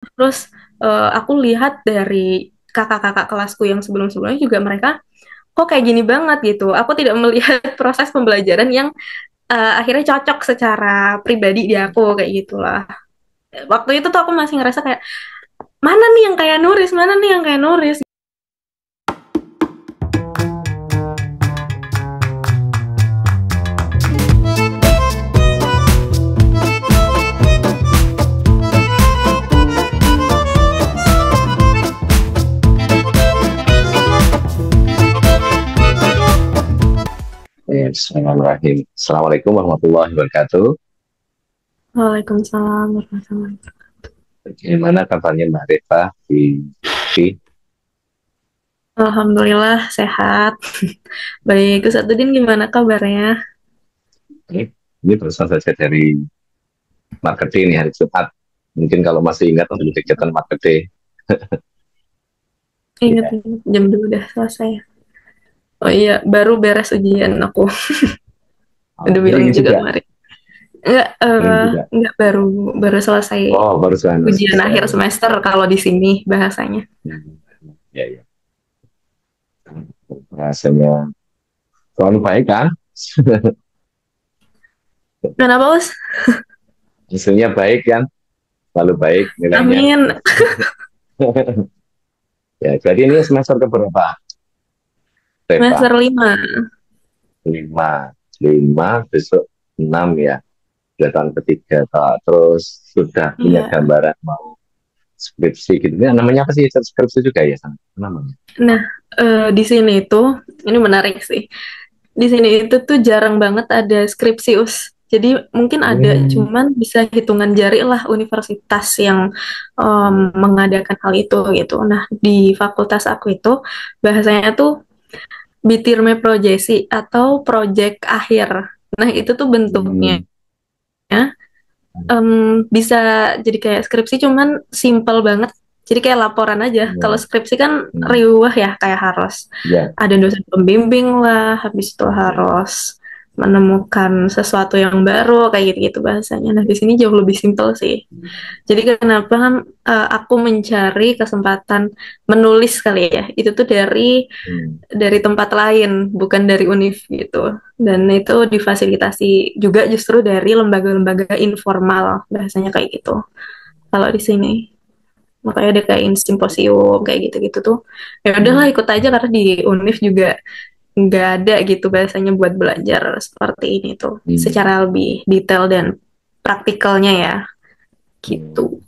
Terus aku lihat dari kakak-kakak kelasku yang sebelum-sebelumnya juga mereka kok kayak gini banget gitu. Aku tidak melihat proses pembelajaran yang akhirnya cocok secara pribadi di aku kayak gitulah. Waktu itu tuh aku masih ngerasa kayak mana nih yang kayak Nuris, mana nih yang kayak Nuris. Bismillahirrahmanirrahim. Assalamualaikum warahmatullahi wabarakatuh. Waalaikumsalam warahmatullahi wabarakatuh. Bagaimana kabarnya Mbak Reva di Alhamdulillah sehat. Baik, Ustazuddin gimana kabarnya? ini barusan saja dari marketing nih hari Jumat. Mungkin kalau masih ingat untuk kegiatan marketing. Ya, Ingat-ingat jam 2 udah selesai. Oh iya, baru beres ujian aku. Udah bilang ini juga juga, kemarin. Enggak, ini juga. enggak baru baru selesai Oh, barusan ujian akhir selesai. semester kalau di sini bahasanya. Ya, ya. Rasanya selalu baik kan? Kenapa, Us? Hasilnya baik kan? Selalu baik nilainya. Amin. Ya, jadi ini semester keberapa, Semester Reva? 5. Lima. Lima, besok enam ya. Sudah tahun ketiga, Kak. Terus sudah punya Iya. gambaran mau skripsi gitu. Ini namanya apa sih? Skripsi juga ya, San? Namanya. Nah, di sini itu ini menarik sih. Di sini itu tuh jarang banget ada skripsius. Jadi mungkin ada, Hmm. cuman bisa hitungan jari lah universitas yang mengadakan hal itu gitu. Nah, di fakultas aku itu bahasanya tuh bitirme projesi atau project akhir. Nah, itu tuh bentuknya Hmm. bisa jadi kayak skripsi cuman simple banget. Jadi kayak laporan aja. Kalau Ya. skripsi kan Hmm. riuh ya, kayak harus Ya. ada dosen pembimbing lah, habis itu Ya. harus menemukan sesuatu yang baru kayak gitu-gitu bahasanya. Nah, di sini jauh lebih simpel sih. Jadi kenapa aku mencari kesempatan menulis kali ya? Itu tuh Hmm. dari tempat lain, bukan dari univ gitu. Dan itu difasilitasi juga justru dari lembaga-lembaga informal, bahasanya kayak gitu. Kalau di sini, makanya ada kayak simposium kayak gitu-gitu tuh. Ya udahlah Hmm. ikut aja karena di univ juga nggak ada gitu bahasanya buat belajar seperti ini tuh, Hmm. secara lebih detail dan praktikalnya ya, Hmm. gitu.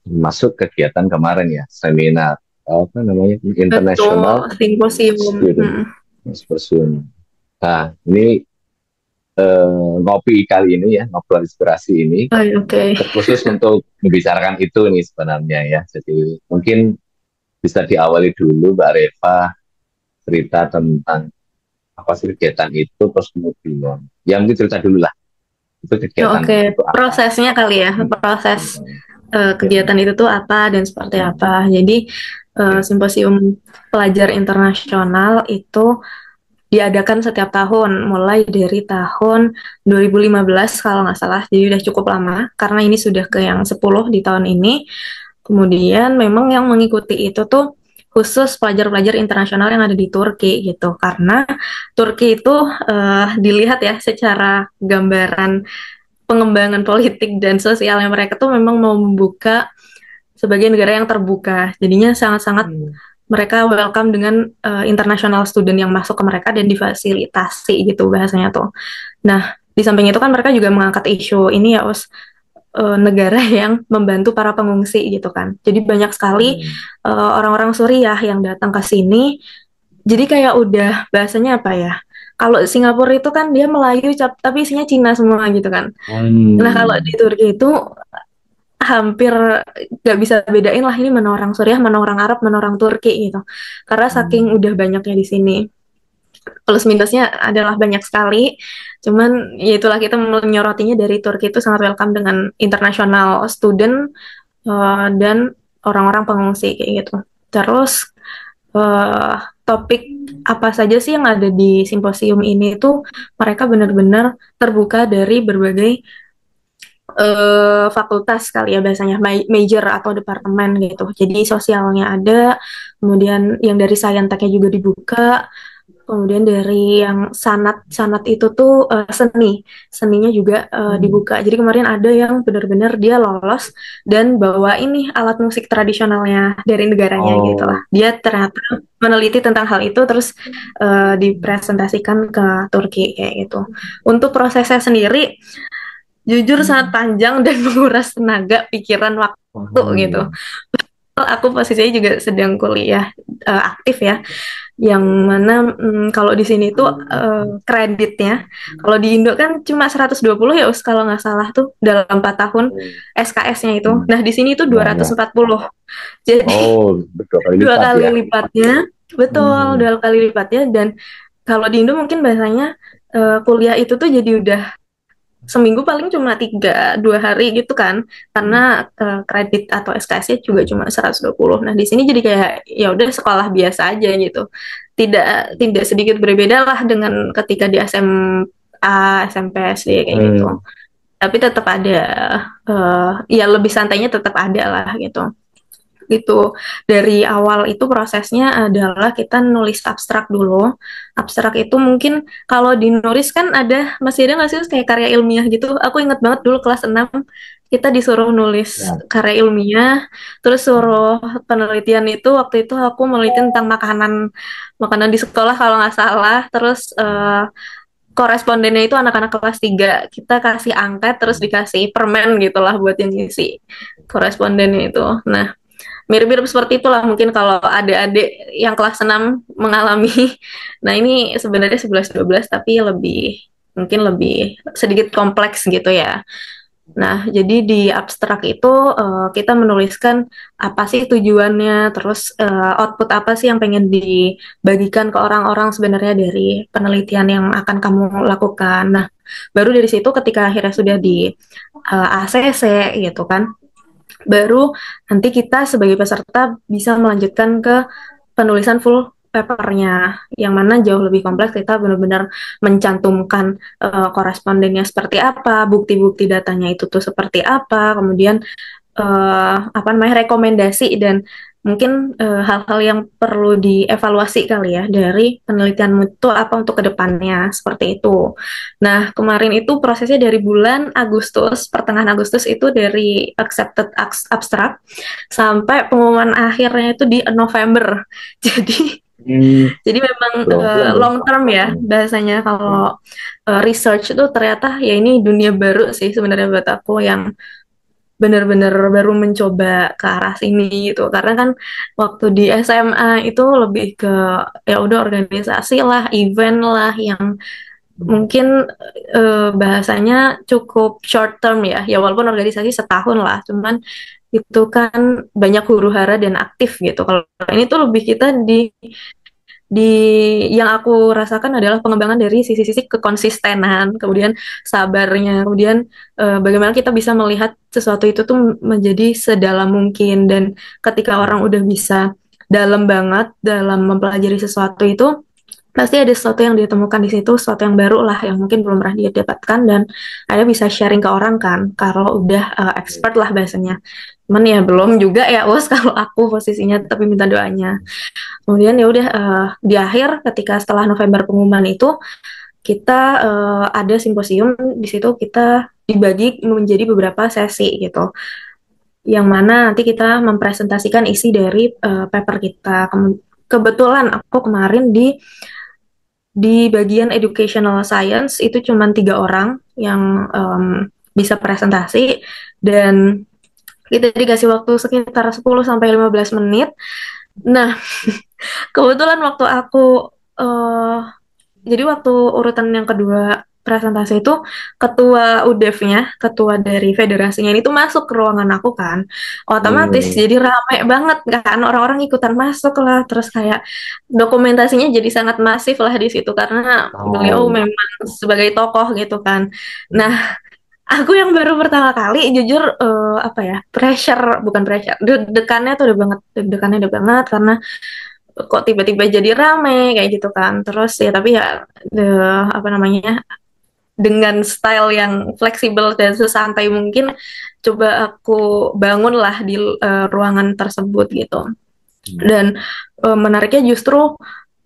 Masuk kegiatan kemarin ya, seminar apa namanya, International Betul, simposium. Student Hmm. Symposium. Nah, ini ngopi kali ini ya, ngobrol inspirasi ini Oh, oke. terkhusus untuk membicarakan itu nih sebenarnya ya. Jadi mungkin bisa diawali dulu Mbak Reva cerita tentang apa sih kegiatan itu, terus kemudian yang mungkin cerita dulu lah, itu Oh, kegiatan oke, itu apa. prosesnya kali ya, proses Ya, kegiatan itu tuh apa dan seperti apa. Jadi ya. simposium pelajar internasional itu diadakan setiap tahun, mulai dari tahun 2015 kalau nggak salah. Jadi udah cukup lama, karena ini sudah ke yang 10 di tahun ini. Kemudian memang yang mengikuti itu tuh khusus pelajar-pelajar internasional yang ada di Turki gitu, karena Turki itu dilihat ya secara gambaran pengembangan politik dan sosialnya mereka tuh memang mau membuka sebagai negara yang terbuka. Jadinya sangat-sangat Hmm. mereka welcome dengan international student yang masuk ke mereka dan difasilitasi gitu bahasanya tuh. Nah, di samping itu kan mereka juga mengangkat isu ini ya, negara yang membantu para pengungsi gitu kan. Jadi banyak sekali Hmm. orang-orang Suriah yang datang ke sini. Jadi kayak udah bahasanya apa ya? Kalau Singapura itu kan dia Melayu tapi isinya Cina semua gitu kan. Nah, kalau di Hmm. Turki itu hampir gak bisa bedain lah ini mana orang Suriah, mana orang Arab, mana orang Turki gitu. Karena saking Hmm. udah banyaknya di sini. Plus minusnya adalah banyak sekali. Cuman ya itulah kita menyorotinya dari Turki itu sangat welcome dengan international student dan orang-orang pengungsi kayak gitu. Terus uh, topik apa saja sih yang ada di simposium ini tuh mereka benar-benar terbuka dari berbagai fakultas kali ya bahasanya, major atau departemen gitu. Jadi sosialnya ada, kemudian yang dari sainteknya juga dibuka, kemudian dari yang sanat itu tuh seninya juga Hmm. dibuka. Jadi kemarin ada yang benar-benar dia lolos dan bawa ini alat musik tradisionalnya dari negaranya gitu lah. Oh. Dia ternyata meneliti tentang hal itu terus dipresentasikan ke Turki kayak gitu. Untuk prosesnya sendiri jujur sangat panjang dan menguras tenaga, pikiran, waktu gitu. Oh. Aku posisinya juga sedang kuliah aktif ya, yang mana kalau di sini tuh kreditnya, kalau di Indo kan cuma 120 ya Us, kalau nggak salah tuh dalam 4 tahun SKS-nya itu. Hmm. Nah di sini tuh Ya, ya. 240. Jadi Oh, dua kali dua lipat kali ya. lipatnya, betul, Hmm. dua kali lipatnya. Dan kalau di Indo mungkin bahasanya kuliah itu tuh jadi udah seminggu paling cuma 3-2 hari gitu kan, karena kredit atau SKS-nya juga cuma 120. Nah di sini jadi kayak ya udah sekolah biasa aja gitu, tidak tidak sedikit berbeda lah dengan ketika di SMA, SMP, SD kayak gitu, Hmm. tapi tetap ada ya lebih santainya tetap ada lah gitu. Gitu. Dari awal itu prosesnya adalah kita nulis abstrak dulu. Abstrak itu mungkin kalau di nulis kan ada, masih ada nggak sih kayak karya ilmiah gitu. Aku inget banget dulu kelas 6 kita disuruh nulis Ya. karya ilmiah, terus suruh penelitian itu waktu itu aku meneliti tentang makanan makanan di sekolah kalau nggak salah. Terus korespondennya itu anak-anak kelas 3. Kita kasih angket terus dikasih permen gitulah buat yang ngisi korespondennya itu. Nah, mirip-mirip seperti itulah mungkin kalau adik-adik yang kelas 6 mengalami. Nah, ini sebenarnya 11-12 tapi mungkin lebih sedikit kompleks gitu ya. Nah, jadi di abstrak itu kita menuliskan apa sih tujuannya, terus output apa sih yang pengen dibagikan ke orang-orang sebenarnya dari penelitian yang akan kamu lakukan. Nah, baru dari situ ketika akhirnya sudah di ACC gitu kan, baru nanti kita sebagai peserta bisa melanjutkan ke penulisan full papernya, yang mana jauh lebih kompleks. Kita benar-benar mencantumkan korespondennya seperti apa, bukti-bukti datanya itu tuh seperti apa, kemudian apa namanya rekomendasi dan mungkin hal-hal yang perlu dievaluasi kali ya dari penelitianmu itu apa untuk kedepannya seperti itu. Nah kemarin itu prosesnya dari bulan Agustus, pertengahan Agustus itu dari accepted abstract sampai pengumuman akhirnya itu di November. Jadi Hmm. jadi memang Belum ya. long term ya Hmm. bahasanya kalau research itu ternyata ya ini dunia baru sih sebenarnya buat aku yang benar-benar baru mencoba ke arah sini gitu. Karena kan waktu di SMA itu lebih ke ya udah organisasi lah, event lah yang mungkin bahasanya cukup short term ya. Ya walaupun organisasi setahun lah, cuman itu kan banyak huru-hara dan aktif gitu. Kalau ini tuh lebih kita di yang aku rasakan adalah pengembangan dari sisi-sisi kekonsistenan, kemudian sabarnya, kemudian bagaimana kita bisa melihat sesuatu itu tuh menjadi sedalam mungkin dan ketika orang udah bisa dalam banget dalam mempelajari sesuatu itu pasti ada sesuatu yang ditemukan di situ, sesuatu yang baru lah yang mungkin belum pernah dia dapatkan dan ada bisa sharing ke orang kan kalau udah expert lah bahasanya. Cuman ya belum juga ya us kalau aku posisinya tapi minta doanya. Kemudian ya udah di akhir ketika setelah November pengumuman itu kita ada simposium di situ kita dibagi menjadi beberapa sesi gitu. Yang mana nanti kita mempresentasikan isi dari paper kita. Kebetulan aku kemarin di bagian educational science itu cuma 3 orang yang bisa presentasi dan kita dikasih waktu sekitar 10 sampai 15 menit. Nah, kebetulan waktu aku eh jadi waktu urutan yang kedua presentasi itu ketua UDEF-nya, ketua dari federasinya ini tuh masuk ke ruangan aku kan. Otomatis Hmm. jadi rame banget kan, orang-orang ikutan masuk lah, terus kayak dokumentasinya jadi sangat masif lah di situ karena beliau Oh. memang sebagai tokoh gitu kan. Nah, aku yang baru pertama kali jujur apa ya, pressure bukan pressure, deg-degannya tuh udah banget, deg-degannya udah banget karena kok tiba-tiba jadi rame kayak gitu kan. Terus ya tapi ya apa namanya dengan style yang fleksibel dan sesantai mungkin coba aku bangun lah di ruangan tersebut gitu. Hmm. Dan menariknya justru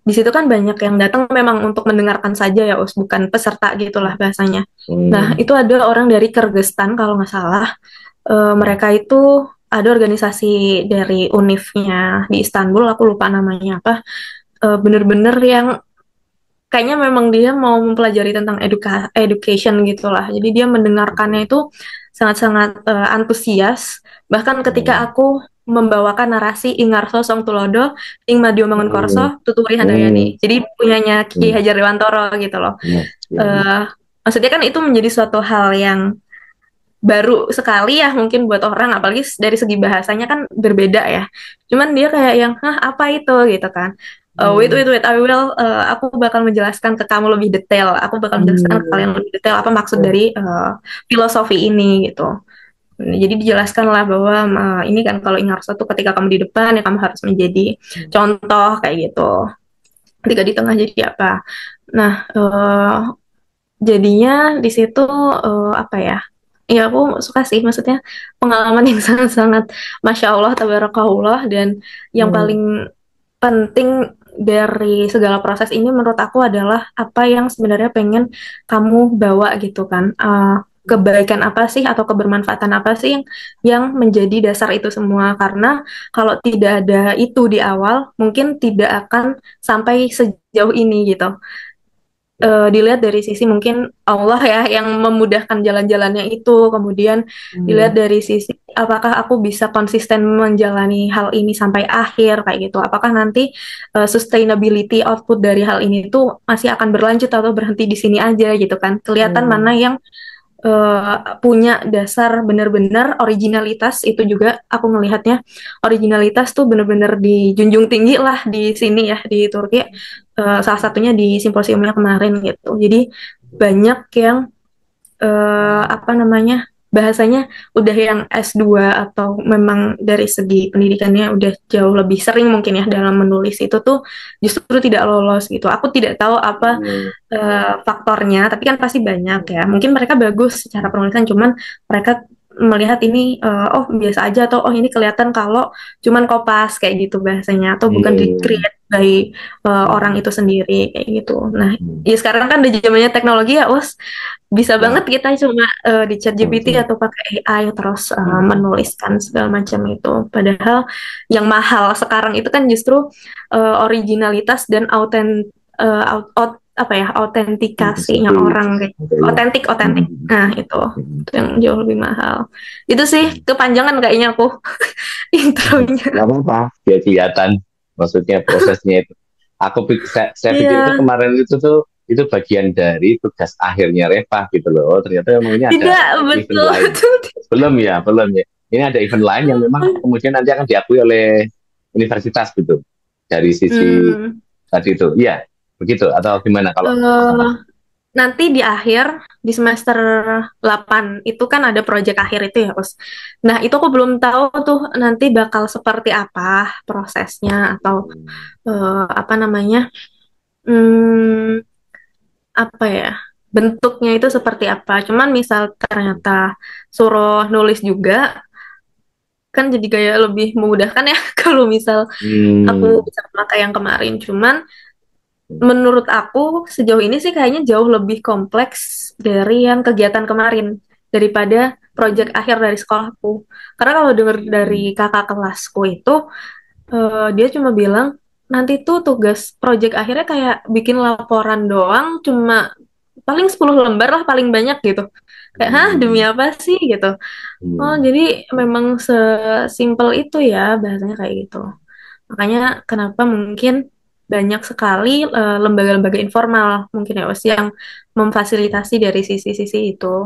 di situ kan banyak yang datang memang untuk mendengarkan saja ya Us, bukan peserta gitulah bahasanya. Nah, Hmm. itu ada orang dari Kyrgyzstan kalau nggak salah. Mereka itu ada organisasi dari UNIF-nya di Istanbul, aku lupa namanya apa. Bener-bener yang kayaknya memang dia mau mempelajari tentang education gitulah. Jadi dia mendengarkannya itu sangat-sangat antusias. Bahkan ketika Hmm. aku membawakan narasi Ingarso Song Tulodo, Ing Madio Hmm. Mangunkorso, Tuturi Hmm. Handayani. Jadi punyanya Ki Hmm. Hajar Dewantara gitu loh. Hmm. Ya, ya. Eh, Maksudnya kan itu menjadi suatu hal yang baru sekali ya mungkin buat orang, apalagi dari segi bahasanya kan berbeda ya. Cuman dia kayak yang, hah apa itu gitu kan. Wait, Hmm. wait, wait, I will, aku bakal menjelaskan ke kamu lebih detail. Aku bakal menjelaskan ke kalian Hmm. lebih detail apa maksud Ya. dari filosofi ini gitu. Jadi dijelaskan lah bahwa ini kan kalau Ingarso tuh ketika kamu di depan ya kamu harus menjadi contoh kayak gitu. Ketika di tengah jadi apa. Nah, jadinya di situ apa ya? Ya aku suka sih, maksudnya pengalaman yang sangat-sangat Masya Allah, Tabarakallah, dan yang Hmm. paling penting dari segala proses ini menurut aku adalah apa yang sebenarnya pengen kamu bawa gitu kan. Kebaikan apa sih atau kebermanfaatan apa sih yang menjadi dasar itu semua, karena kalau tidak ada itu di awal mungkin tidak akan sampai sejauh ini gitu. Dilihat dari sisi mungkin Allah ya yang memudahkan jalan-jalannya itu, kemudian dilihat Hmm. dari sisi apakah aku bisa konsisten menjalani hal ini sampai akhir kayak gitu, apakah nanti sustainability output dari hal ini tuh masih akan berlanjut atau berhenti di sini aja gitu kan, kelihatan mana Hmm. yang punya dasar benar-benar originalitas. Itu juga aku ngelihatnya originalitas tuh benar-benar dijunjung tinggi lah di sini ya di Turki. Salah satunya di simposiumnya kemarin gitu. Jadi banyak yang apa namanya bahasanya udah yang S2 atau memang dari segi pendidikannya udah jauh lebih sering mungkin ya dalam menulis itu tuh justru tidak lolos gitu. Aku tidak tahu apa Hmm. faktornya, tapi kan pasti banyak ya. Mungkin mereka bagus secara penulisan, cuman mereka melihat ini oh biasa aja, atau oh ini kelihatan kalau cuman kopas kayak gitu bahasanya, atau bukan Hmm. di-create by orang Hmm. itu sendiri kayak gitu. Nah, Hmm. ya sekarang kan udah zamannya teknologi ya, Us. Bisa banget Ya. kita cuma di chat Hmm. GPT Hmm. atau pakai AI terus Hmm. menuliskan segala macam itu. Padahal yang mahal sekarang itu kan justru originalitas dan apa ya autentikasinya Sendiri. orang kayak Ya. otentik otentik. Hmm. Nah itu yang jauh lebih mahal. Itu sih Hmm. kepanjangan kayaknya aku intronya. Nggak apa-apa, biar kelihatan maksudnya prosesnya itu. Saya pikir itu Iya, kemarin itu tuh itu bagian dari tugas akhirnya Reva gitu loh. Oh, ternyata memang ini ada tidak event betul lain. betul. Belum ya. Ini ada event lain yang memang kemudian nanti akan diakui oleh universitas gitu. Dari sisi Hmm, tadi itu. Iya, begitu atau gimana kalau di sana? eh, nanti di akhir di semester 8 itu kan ada proyek akhir itu ya, Us. Nah, itu aku belum tahu tuh nanti bakal seperti apa prosesnya atau apa namanya? Hmm, apa ya? Bentuknya itu seperti apa. Cuman misal ternyata suruh nulis juga kan jadi kayak lebih memudahkan ya kalau misal aku Hmm. bisa memakai yang kemarin. Cuman menurut aku sejauh ini sih kayaknya jauh lebih kompleks dari yang kegiatan kemarin daripada proyek akhir dari sekolahku. Karena kalau dengar dari kakak kelasku itu dia cuma bilang nanti tuh tugas proyek akhirnya kayak bikin laporan doang cuma paling 10 lembar lah paling banyak gitu. Kayak hah demi Hmm. apa sih gitu. Oh Hmm. jadi memang sesimpel itu ya bahasanya kayak gitu. Makanya kenapa mungkin banyak sekali lembaga-lembaga informal mungkin ya Mas yang memfasilitasi dari sisi-sisi itu.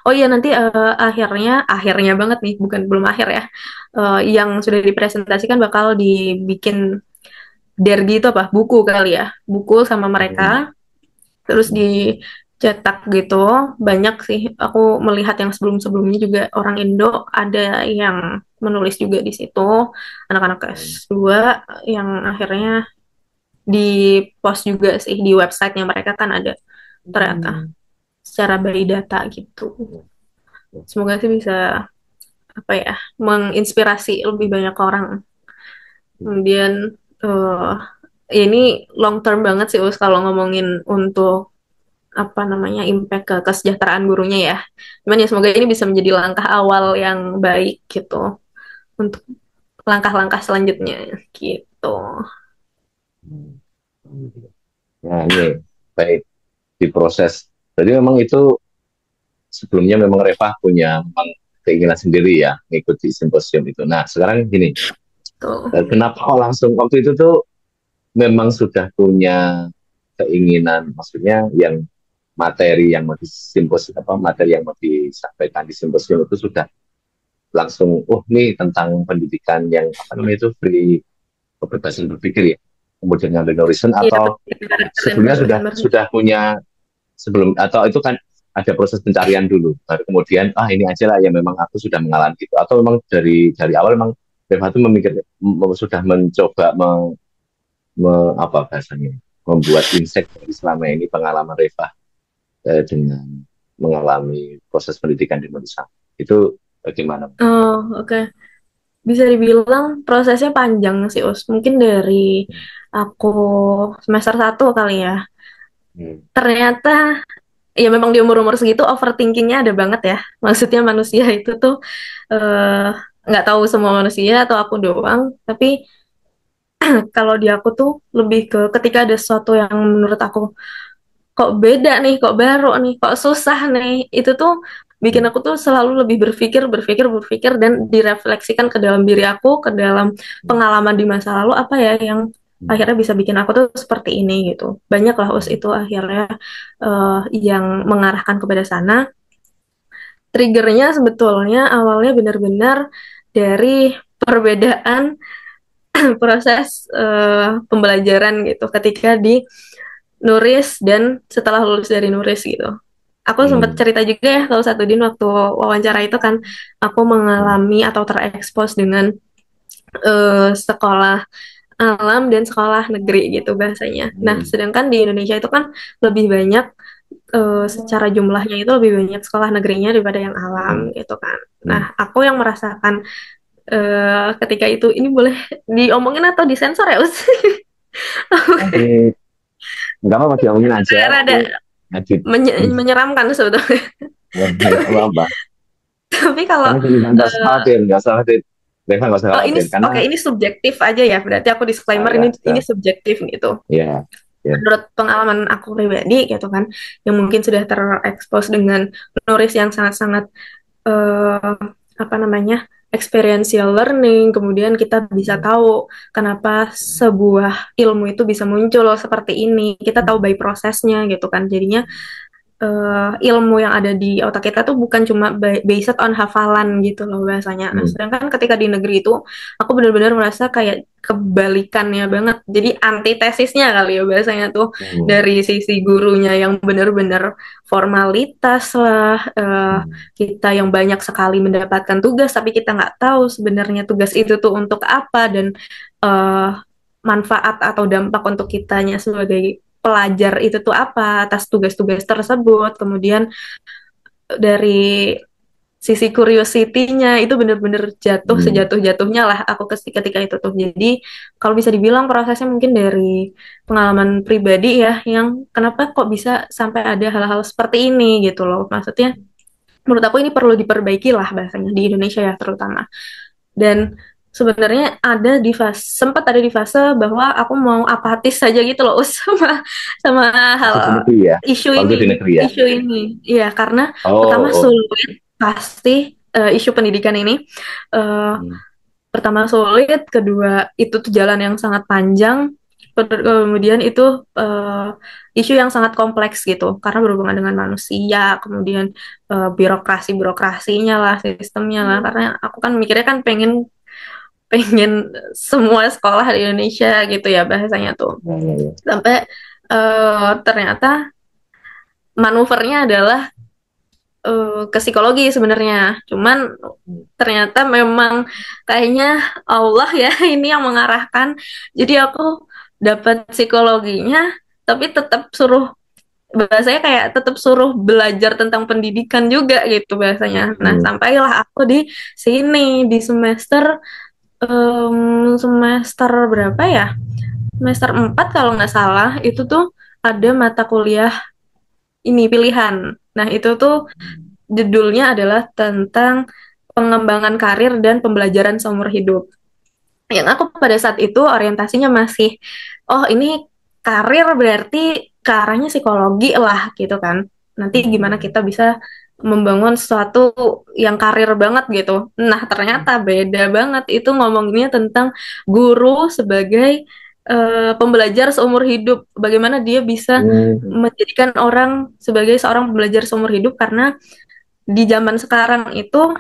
Oh iya nanti akhirnya banget nih bukan belum akhir ya. Yang sudah dipresentasikan bakal dibikin dergi itu apa? Buku kali ya. Buku sama mereka Hmm. terus dicetak gitu. Banyak sih aku melihat yang sebelum-sebelumnya juga orang Indo ada yang menulis juga di situ, anak-anak S2 yang akhirnya di post juga sih di websitenya mereka kan ada ternyata. secara by data gitu. Semoga sih bisa apa ya, menginspirasi lebih banyak orang. Kemudian ini long term banget sih Us kalau ngomongin untuk apa namanya impact ke kesejahteraan gurunya ya. Cuman ya semoga ini bisa menjadi langkah awal yang baik gitu untuk langkah-langkah selanjutnya gitu. Nah, ini baik di proses. Jadi memang itu sebelumnya memang Reva punya memang keinginan sendiri ya mengikuti simposium itu. Nah, sekarang gini, Tuh. kenapa kok langsung waktu itu tuh memang sudah punya keinginan, maksudnya yang materi yang mau disimposium apa materi yang mau disampaikan di simposium itu sudah langsung, oh nih tentang pendidikan yang apa namanya itu free kebebasan berpikir ya, kemudian ngambil horizon Iya, atau sebelumnya sudah punya sebelum atau itu kan ada proses pencarian dulu baru kemudian ini aja lah yang memang aku sudah mengalami gitu atau memang dari awal memang Reva itu memikir sudah mencoba apa bahasanya membuat insight dari selama ini pengalaman Reva dengan mengalami proses pendidikan di Indonesia itu bagaimana? Oh, oke. Okay. Bisa dibilang prosesnya panjang sih, Us. Mungkin dari aku semester 1 kali ya. Hmm. Ternyata ya memang di umur-umur segitu overthinkingnya ada banget ya. Maksudnya manusia itu tuh eh, nggak tahu semua manusia atau aku doang, tapi kalau di aku tuh lebih ke ketika ada sesuatu yang menurut aku kok beda nih, kok baru nih, kok susah nih, itu tuh bikin Hmm. aku tuh selalu lebih berpikir dan direfleksikan ke dalam diri aku, ke dalam pengalaman di masa lalu apa ya yang Hmm. akhirnya bisa bikin aku tuh seperti ini gitu. Banyak lah us Hmm. itu akhirnya yang mengarahkan kepada sana. Triggernya sebetulnya awalnya benar-benar dari perbedaan proses pembelajaran gitu ketika di Nuris dan setelah lulus dari Nuris gitu. Aku sempat Hmm. cerita juga ya kalau satu din waktu wawancara itu kan aku Hmm. mengalami atau terekspos dengan sekolah alam dan sekolah negeri gitu bahasanya. Nah, Hmm. sedangkan di Indonesia itu kan lebih banyak secara jumlahnya itu lebih banyak sekolah negerinya daripada yang Hmm. alam gitu kan. Hmm. Nah, aku yang merasakan ketika itu ini boleh diomongin atau disensor ya, Us? Oke, nggak apa-apa diomongin aja Rada nanti edit. menyeramkan sebetulnya. Nggak apa-apa. Tapi kalau Karena gini, nggak usah uh, khawatir, nggak usah khawatir. Reva nggak usah oh ini khawatir, karena oke, ini subjektif aja ya. Berarti aku disclaimer ya, ini subjektif gitu. ya, ya. Menurut pengalaman aku pribadi gitu kan, yang mungkin sudah terekspos dengan nulis yang sangat-sangat uh, apa namanya experiential learning, kemudian kita bisa tahu kenapa sebuah ilmu itu bisa muncul seperti ini. Kita tahu by prosesnya gitu kan. Jadinya ilmu yang ada di otak kita tuh bukan cuma based on hafalan gitu loh bahasanya. Nah, Hmm. sedangkan ketika di negeri itu aku benar-benar merasa kayak kebalikannya banget. Jadi antitesisnya kali ya bahasanya tuh Hmm. dari sisi gurunya yang benar-benar formalitas lah, Hmm. kita yang banyak sekali mendapatkan tugas tapi kita nggak tahu sebenarnya tugas itu tuh untuk apa dan uh, manfaat atau dampak untuk kitanya sebagai pelajar itu tuh apa atas tugas-tugas tersebut. Kemudian dari sisi curiosity-nya itu bener-bener jatuh Hmm. sejatuh-jatuhnya lah aku ketika itu tuh. Jadi kalau bisa dibilang prosesnya mungkin dari pengalaman pribadi ya yang kenapa kok bisa sampai ada hal-hal seperti ini gitu loh. Maksudnya menurut aku ini perlu diperbaiki lah bahasanya di Indonesia ya terutama. Dan sebenarnya ada di fase sempat ada di fase bahwa aku mau apatis saja gitu loh sama sama hal Waktu di negeri ya, waktu di negeri ya. isu ini ya karena Oh, pertama oh. sulit pasti isu pendidikan ini eh, Hmm. pertama sulit kedua itu tuh jalan yang sangat panjang kemudian itu eh, isu yang sangat kompleks gitu karena berhubungan dengan manusia kemudian birokrasinya lah sistemnya lah karena aku kan mikirnya kan pengen pengen semua sekolah di Indonesia gitu ya bahasanya tuh Ya, ya, ya. sampai ternyata manuvernya adalah ke psikologi sebenarnya cuman ternyata memang kayaknya Allah ya ini yang mengarahkan jadi aku dapat psikologinya tapi tetap suruh bahasanya kayak tetap suruh belajar tentang pendidikan juga gitu bahasanya. Nah, Hmm. sampailah aku di sini di semester berapa ya? Semester 4 kalau nggak salah, itu tuh ada mata kuliah ini pilihan. Nah, itu tuh judulnya adalah tentang pengembangan karir dan pembelajaran seumur hidup. Yang aku pada saat itu orientasinya masih, oh ini karir berarti ke arahnya psikologi lah gitu kan. Nanti gimana kita bisa membangun sesuatu yang karir banget gitu. Nah, ternyata beda banget itu ngomonginnya tentang guru sebagai pembelajar seumur hidup. Bagaimana dia bisa Hmm. menjadikan orang sebagai seorang pembelajar seumur hidup karena di zaman sekarang itu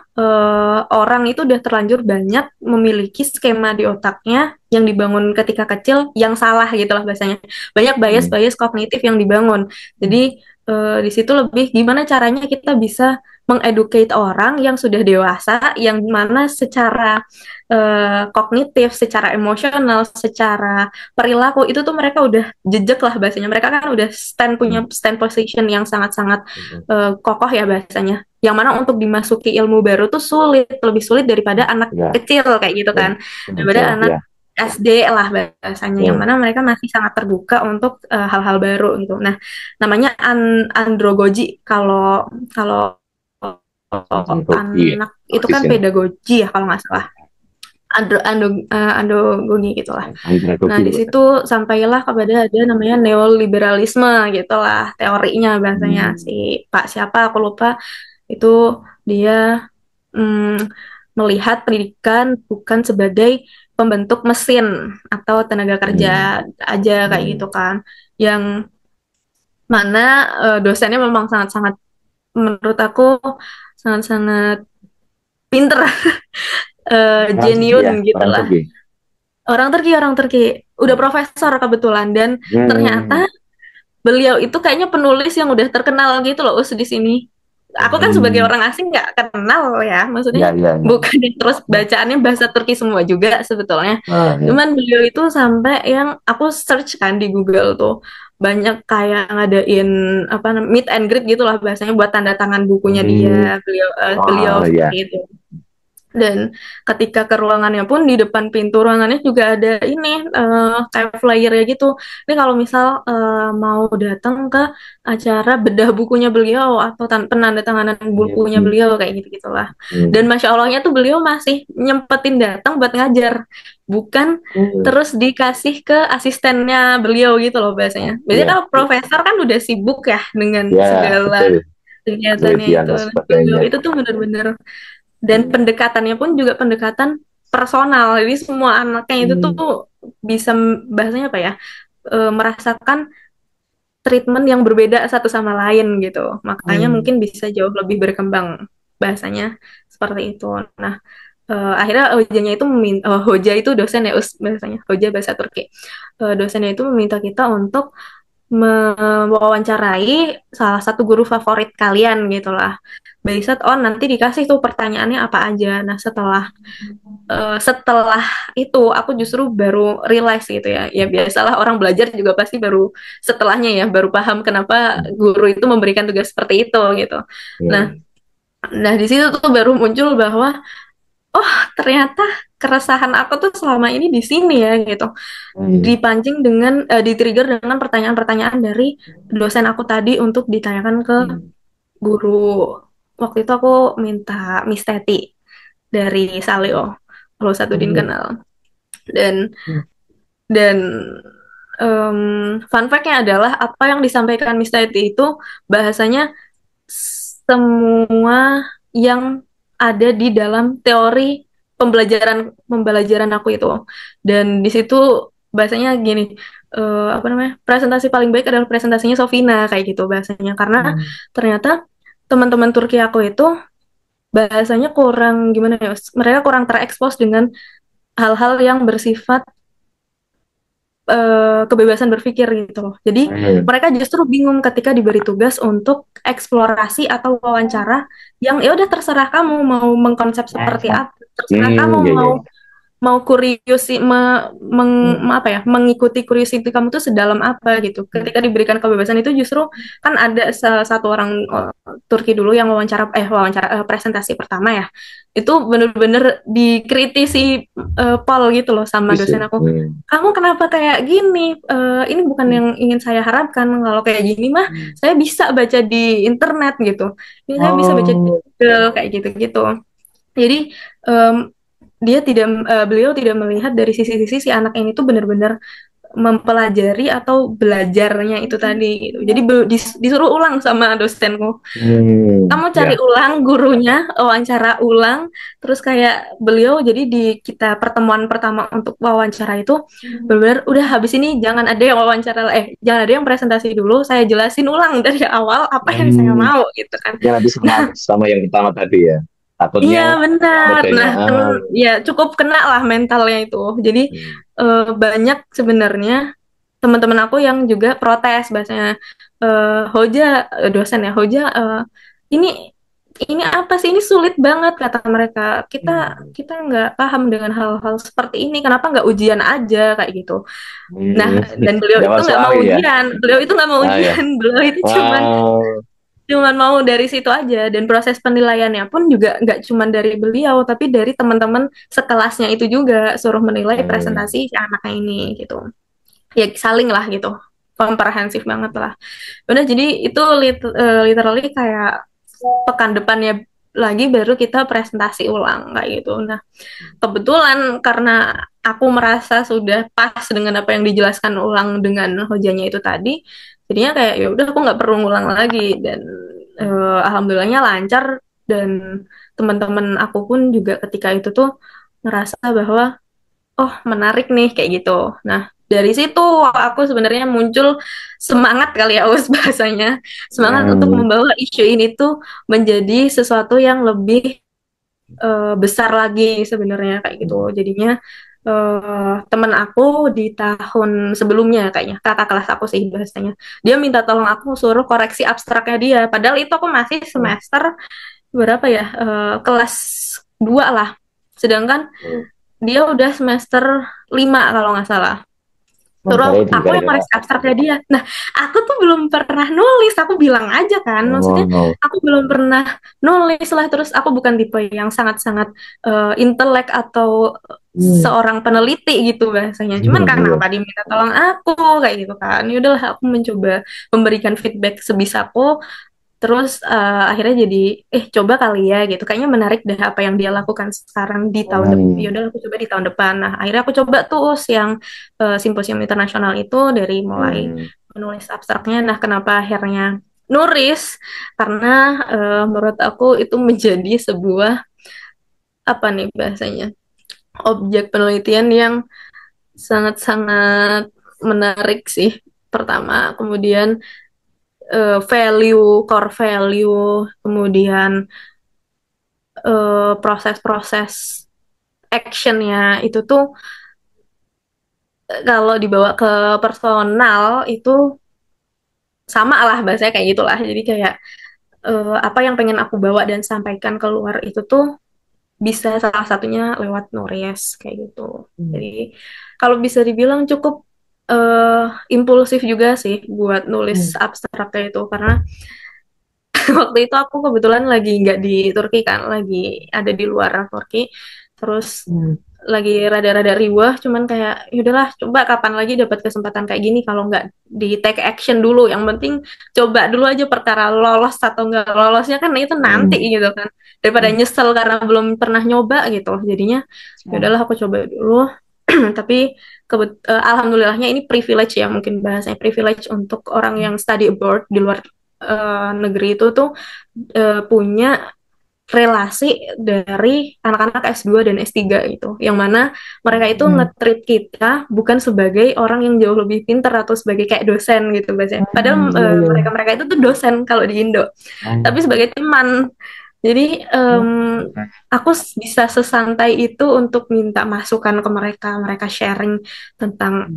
orang itu udah terlanjur banyak memiliki skema di otaknya yang dibangun ketika kecil yang salah gitu lah bahasanya. Banyak Hmm. bias-bias kognitif yang dibangun. Jadi di situ lebih gimana caranya kita bisa mengeducate orang yang sudah dewasa, yang mana secara kognitif, secara emosional, secara perilaku itu tuh mereka udah jejak lah bahasanya. Mereka kan udah punya stand position yang sangat-sangat kokoh ya bahasanya yang mana untuk dimasuki ilmu baru tuh sulit, lebih sulit daripada anak Ya, kecil kayak gitu ya, kan, daripada betul, anak ya. SD lah bahasanya, yang Hmm. mana mereka masih sangat terbuka untuk hal-hal baru gitu. Nah, namanya androgogi kalau kalau Andragogi ya, anak itu kan autism. pedagogi ya kalau nggak salah. Androgogi gitulah. Nah, Andragogi di bukan? situ sampailah kepada ada namanya neoliberalisme gitulah teorinya bahasanya si Hmm. Pak siapa aku lupa itu dia mm, melihat pendidikan bukan sebagai pembentuk mesin atau tenaga kerja Hmm. aja kayak Hmm. gitu kan, yang mana dosennya memang sangat-sangat menurut aku sangat-sangat pinter, Orang Turki jeniun ya, orang gitulah. Turki. Orang Turki udah Hmm. profesor kebetulan dan Hmm. ternyata beliau itu kayaknya penulis yang udah terkenal gitu loh Us di sini. Aku kan sebagai Hmm. orang asing nggak kenal ya, Ya, maksudnya ya, ya. bukan yang terus bacaannya bahasa Turki semua juga sebetulnya. Ah, ya. Cuman beliau itu sampai yang aku search kan di Google tuh banyak kayak ngadain apa meet and greet gitu lah bahasanya buat tanda tangan bukunya Hmm. dia, beliau Ah, seperti ya. itu. Dan ketika ke ruangannya pun di depan pintu ruangannya juga ada ini kayak flyer ya gitu. Ini kalau misal mau datang ke acara bedah bukunya beliau atau penandatanganan bukunya Hmm. beliau kayak gitu gitulah. Dan Hmm. masya Allahnya tuh beliau masih nyempetin datang buat ngajar, bukan Hmm. terus dikasih ke asistennya beliau gitu loh Ah, biasanya. Biasanya ya, kalau ya. profesor kan udah sibuk ya dengan Ya, segala betul. kegiatannya Penelitian itu. dan Nah, beliau sebagainya. itu tuh bener-bener dan Hmm. pendekatannya pun juga pendekatan personal. Jadi semua anaknya itu Hmm. tuh bisa bahasanya apa ya? Merasakan treatment yang berbeda satu sama lain gitu. Makanya Hmm. mungkin bisa jauh lebih berkembang bahasanya seperti itu. Nah, akhirnya Hojanya itu Hoja itu dosen ya bahasanya Hoja bahasa Turki. Dosennya itu meminta kita untuk mewawancarai salah satu guru favorit kalian gitulah. Based on nanti dikasih tuh pertanyaannya apa aja. Nah, setelah itu aku justru baru realize gitu ya. Ya biasalah orang belajar juga pasti baru setelahnya ya baru paham kenapa guru itu memberikan tugas seperti itu gitu. Ya, Nah, ya. nah di situ tuh baru muncul bahwa oh ternyata keresahan aku tuh selama ini di sini ya gitu. Hmm. Dipancing dengan di-trigger dengan pertanyaan-pertanyaan dari dosen aku tadi untuk ditanyakan ke Hmm. guru. Waktu itu aku minta Miss Teti dari Saleo, kalau Satuddin Hmm. kenal. Dan fun fact-nya adalah apa yang disampaikan Miss Teti itu bahasanya semua yang ada di dalam teori pembelajaran aku itu. Dan di situ bahasanya gini, apa namanya? Presentasi paling baik adalah presentasinya Sofina kayak gitu bahasanya karena Hmm. ternyata teman-teman Turki aku itu bahasanya kurang gimana ya? Mereka kurang terekspos dengan hal-hal yang bersifat kebebasan berpikir gitu loh. Jadi Hmm. mereka justru bingung ketika diberi tugas untuk eksplorasi atau wawancara yang ya udah terserah kamu mau mengkonsep seperti apa, terserah kamu Hmm. Ya, ya, mau ya. mau kuriusi Hmm. apa ya, mengikuti curiosity kamu tuh sedalam apa gitu. Ketika diberikan kebebasan itu justru kan ada salah satu orang Turki dulu yang presentasi pertama ya. Itu bener-bener dikritisi Paul gitu loh sama Bisa. dosen aku. Hmm. Kamu kenapa kayak gini? Ini bukan yang ingin saya harapkan. Kalau kayak gini mah Hmm. saya bisa baca di internet gitu. Ini saya bisa baca di Oh. Google kayak gitu-gitu. Jadi em, beliau tidak melihat dari sisi-sisi si anak ini tuh benar-benar mempelajari atau belajarnya itu tadi gitu. Jadi disuruh ulang sama dosenku. Hmm. Kamu cari Ya. ulang gurunya, wawancara ulang, terus kayak beliau jadi di kita pertemuan pertama untuk wawancara itu benar-benar udah habis ini jangan ada yang presentasi dulu, saya jelasin ulang dari awal apa yang saya Hmm. mau gitu kan. Ya nanti sama sama yang pertama tadi ya. Iya Takutnya benar. modelnya Nah, ya cukup kena lah mentalnya itu. Jadi hmm. banyak sebenarnya teman-teman aku yang juga protes bahasanya Hoja dosen ya Hoja ini ini apa sih ini sulit banget kata mereka. Kita Hmm. kita nggak paham dengan hal-hal seperti ini. Kenapa nggak ujian aja kayak gitu. Nah, Hmm. dan beliau Nggak itu masuk nggak mau akal ya. ujian. Beliau itu nggak mau Ah ya. ujian. Beliau itu cuman Ah. cuman mau dari situ aja dan proses penilaiannya pun juga nggak cuman dari beliau tapi dari teman-teman sekelasnya itu juga suruh menilai Hmm. presentasi si anaknya ini gitu ya saling lah gitu komprehensif banget lah udah jadi itu literally kayak pekan depannya lagi baru kita presentasi ulang kayak gitu nah kebetulan karena aku merasa sudah pas dengan apa yang dijelaskan ulang dengan hojanya itu tadi jadinya kayak ya udah aku nggak perlu ngulang lagi dan alhamdulillahnya lancar dan teman-teman aku pun juga ketika itu tuh ngerasa bahwa oh menarik nih kayak gitu nah dari situ aku sebenarnya muncul semangat kali ya us bahasanya semangat untuk Hmm. membawa isu ini tuh menjadi sesuatu yang lebih besar lagi sebenarnya kayak gitu. Jadinya temen aku di tahun sebelumnya kayaknya kakak kelas aku sih bahasanya. Dia minta tolong aku suruh koreksi abstraknya dia. Padahal itu aku masih semester berapa ya? Kelas 2 lah. Sedangkan dia udah semester 5 kalau nggak salah. Terus Gara-gara itu aku yang gara-gara koreksi apa? abstraknya dia. Nah, aku tuh belum pernah nulis. Aku bilang aja kan, maksudnya Oh. aku belum pernah nulis lah. Terus aku bukan tipe yang sangat-sangat intelek atau Hmm. seorang peneliti gitu bahasanya. Cuman karena Iya. tadi minta tolong aku kayak gitu kan. Yaudahlah aku mencoba memberikan feedback sebisaku. Terus akhirnya jadi coba kali ya gitu. Kayaknya menarik deh apa yang dia lakukan sekarang di tahun depan. Hmm. Yaudah aku coba di tahun depan. Nah akhirnya aku coba tuh yang simposium internasional itu dari mulai Hmm. menulis abstraknya. Nah kenapa akhirnya nulis? Karena menurut aku itu menjadi sebuah apa nih bahasanya objek penelitian yang sangat-sangat menarik sih. Pertama, kemudian core value, kemudian proses-proses actionnya itu tuh kalau dibawa ke personal itu sama lah bahasanya kayak gitulah. Jadi kayak apa yang pengen aku bawa dan sampaikan keluar itu tuh bisa salah satunya lewat Nuries kayak gitu. Jadi kalau bisa dibilang cukup impulsif juga sih buat nulis Hmm. abstraknya itu karena waktu itu aku kebetulan lagi nggak di Turki kan, lagi ada di luar Turki. Terus Hmm. lagi rada-rada riwah, cuman kayak yaudahlah coba kapan lagi dapat kesempatan kayak gini kalau nggak di take action dulu. Yang penting coba dulu aja perkara lolos atau nggak lolosnya kan itu nanti Hmm. gitu kan. Daripada Hmm. nyesel karena belum pernah nyoba gitu. Jadinya yaudahlah aku coba dulu. Tapi alhamdulillahnya ini privilege ya mungkin bahasanya privilege untuk orang yang study abroad di luar negeri itu tuh punya relasi dari anak-anak S2 dan S3 itu. Yang mana mereka itu nge-treat kita bukan sebagai orang yang jauh lebih pintar atau sebagai kayak dosen gitu biasanya. Padahal Hmm. Iya, iya. mereka-mereka itu tuh dosen kalau di Indo. Tapi Hmm. sebagai teman. Jadi aku bisa sesantai itu untuk minta masukan ke mereka. Mereka sharing tentang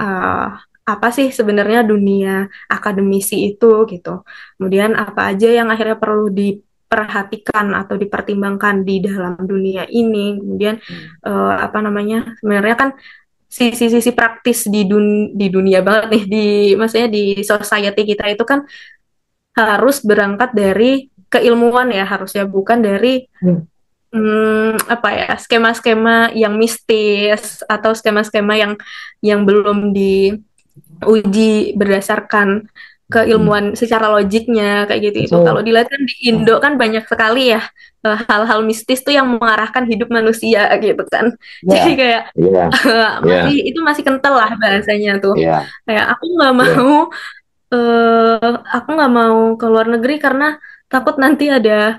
apa sih sebenarnya dunia akademisi itu gitu. Kemudian apa aja yang akhirnya perlu diperhatikan atau dipertimbangkan di dalam dunia ini. Kemudian apa namanya, sebenarnya kan sisi-sisi praktis di dunia banget nih, di maksudnya di society kita itu kan harus berangkat dari keilmuan ya, harusnya bukan dari apa ya, skema-skema yang mistis atau skema-skema yang belum diuji berdasarkan keilmuan secara logiknya kayak gitu. Itu kalau Betul. dilihat kan di Indo kan banyak sekali ya hal-hal mistis tuh yang mengarahkan hidup manusia gitu kan. Jadi Ya, kayak ya, masih ya, itu masih kental lah bahasanya tuh. ya, Kayak ya. aku nggak mau ke luar negeri karena takut nanti ada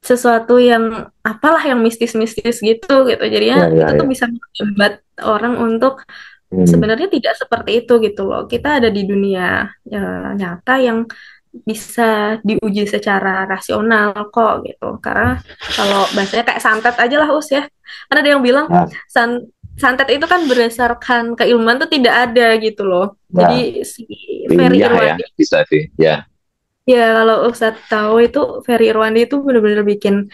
sesuatu yang apalah yang mistis-mistis gitu jadinya Ya, itu ya, tuh ya. bisa menghambat orang untuk Hmm. sebenarnya tidak seperti itu gitu loh, kita ada di dunia ya, nyata yang bisa diuji secara rasional kok gitu, karena kalau bahasanya kayak santet aja lah us ya, kan ada yang bilang Ya, santet itu kan berdasarkan keilmuan tuh tidak ada gitu loh, jadi ya. si Ferry Ilmiah ya, Irwandi. bisa sih. Ya. Ya, kalau Ustadz tahu itu Ferry Irwandi itu benar-benar bikin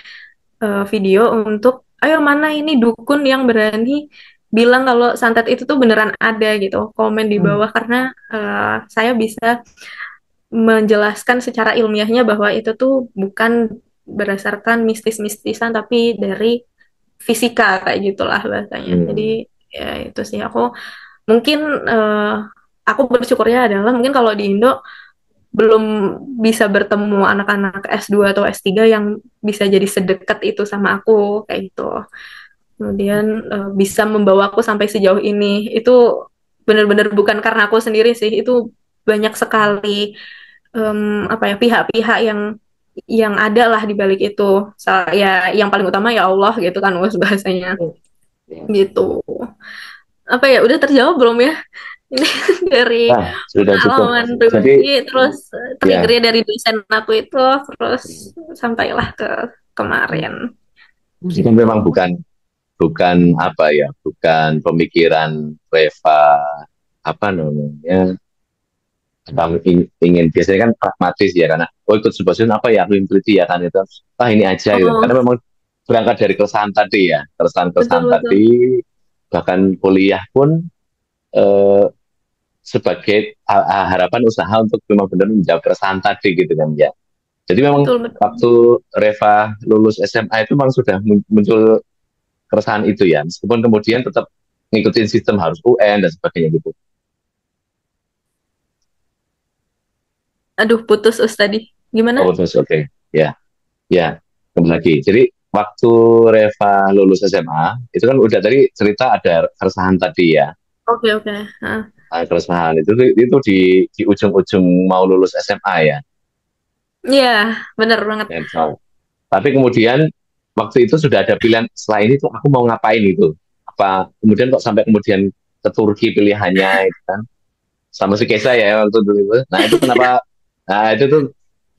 video untuk, ayo mana ini dukun yang berani bilang kalau santet itu tuh beneran ada gitu. Komen di Hmm. bawah karena saya bisa menjelaskan secara ilmiahnya bahwa itu tuh bukan berdasarkan mistis-mistisan tapi dari fisika kayak gitulah bahasanya. Hmm. Jadi ya itu sih aku mungkin aku bersyukurnya adalah mungkin kalau di Indo belum bisa bertemu anak-anak S2 atau S3 yang bisa jadi sedekat itu sama aku kayak gitu. Kemudian bisa membawa aku sampai sejauh ini. Itu benar-benar bukan karena aku sendiri sih. Itu banyak sekali apa ya, pihak-pihak yang ada lah di balik itu. Ya yang paling utama ya Allah gitu kan us bahasanya Ya. gitu. Apa ya udah terjawab belum ya? Ini dari Nah, sudah cukup. pengalaman Jadi, pribadi, terus ya, triggernya dari dosen aku itu, terus sampailah ke kemarin. itu Gitu. memang bukan bukan apa ya, bukan pemikiran Reva apa namanya, kamu ingin biasanya kan pragmatis ya karena oh ikut sebuah stasiun apa ya aku ikuti ya kan itu ah ini aja gitu Oh, karena memang berangkat dari keresahan tadi ya keresahan-keresahan betul-betul. tadi bahkan kuliah pun eh, sebagai harapan usaha untuk memang benar menjawab keresahan tadi gitu kan ya. Jadi memang Betul-betul. waktu Reva lulus SMA itu memang sudah muncul keresahan itu ya, meskipun kemudian tetap ngikutin sistem harus UN dan sebagainya gitu. Aduh, putus us tadi. Gimana? Oh terus oke, okay. Ya, ya kembali lagi. Jadi waktu Reva lulus SMA itu kan udah tadi cerita ada keresahan tadi ya. Oke, oke. Ah. Nah, keresahan itu di ujung-ujung mau lulus SMA ya. Iya, bener banget. Dan so, tapi kemudian waktu itu sudah ada pilihan setelah ini tuh aku mau ngapain itu. Apa kemudian kok sampai kemudian ke Turki pilihannya itu kan sama si Kesa ya waktu itu. Nah itu kenapa? Nah itu tuh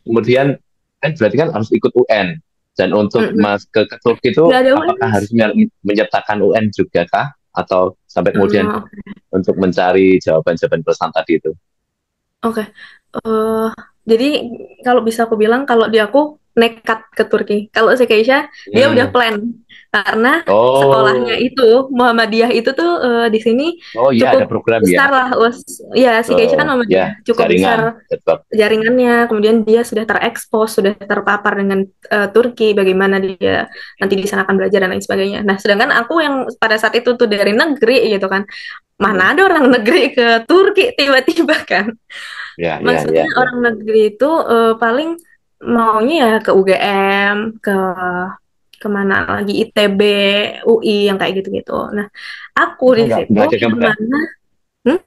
kemudian kan berarti kan harus ikut UN dan untuk Mm-mm. ke Turki itu Nggak ada apakah UNS. harus menyertakan UN juga kah atau sampai kemudian Oh, untuk mencari jawaban-jawaban pesan tadi itu? oke. Eh, jadi kalau bisa aku bilang kalau dia aku nekat ke Turki. Kalau si Keisha dia udah Hmm. plan karena sekolahnya Oh, itu Muhammadiyah itu tuh di sini oh iya cukup ada program ya. besar lah. Ya si Keisha kan Ya Muhammadiyah cukup besar jaringan. Betul. jaringannya. Kemudian dia sudah terekspos, sudah terpapar dengan Turki, bagaimana dia nanti di sana akan belajar dan lain sebagainya. Nah, sedangkan aku yang pada saat itu tuh dari negeri gitu kan, Hmm. mana ada orang negeri ke Turki tiba-tiba kan. Ya, ya, Maksudnya ya, ya. orang negeri itu paling maunya ya ke UGM, ke kemana lagi ITB, UI yang kayak gitu-gitu. Nah, aku di situ Nggak ada yang gambaran. mana, hmm?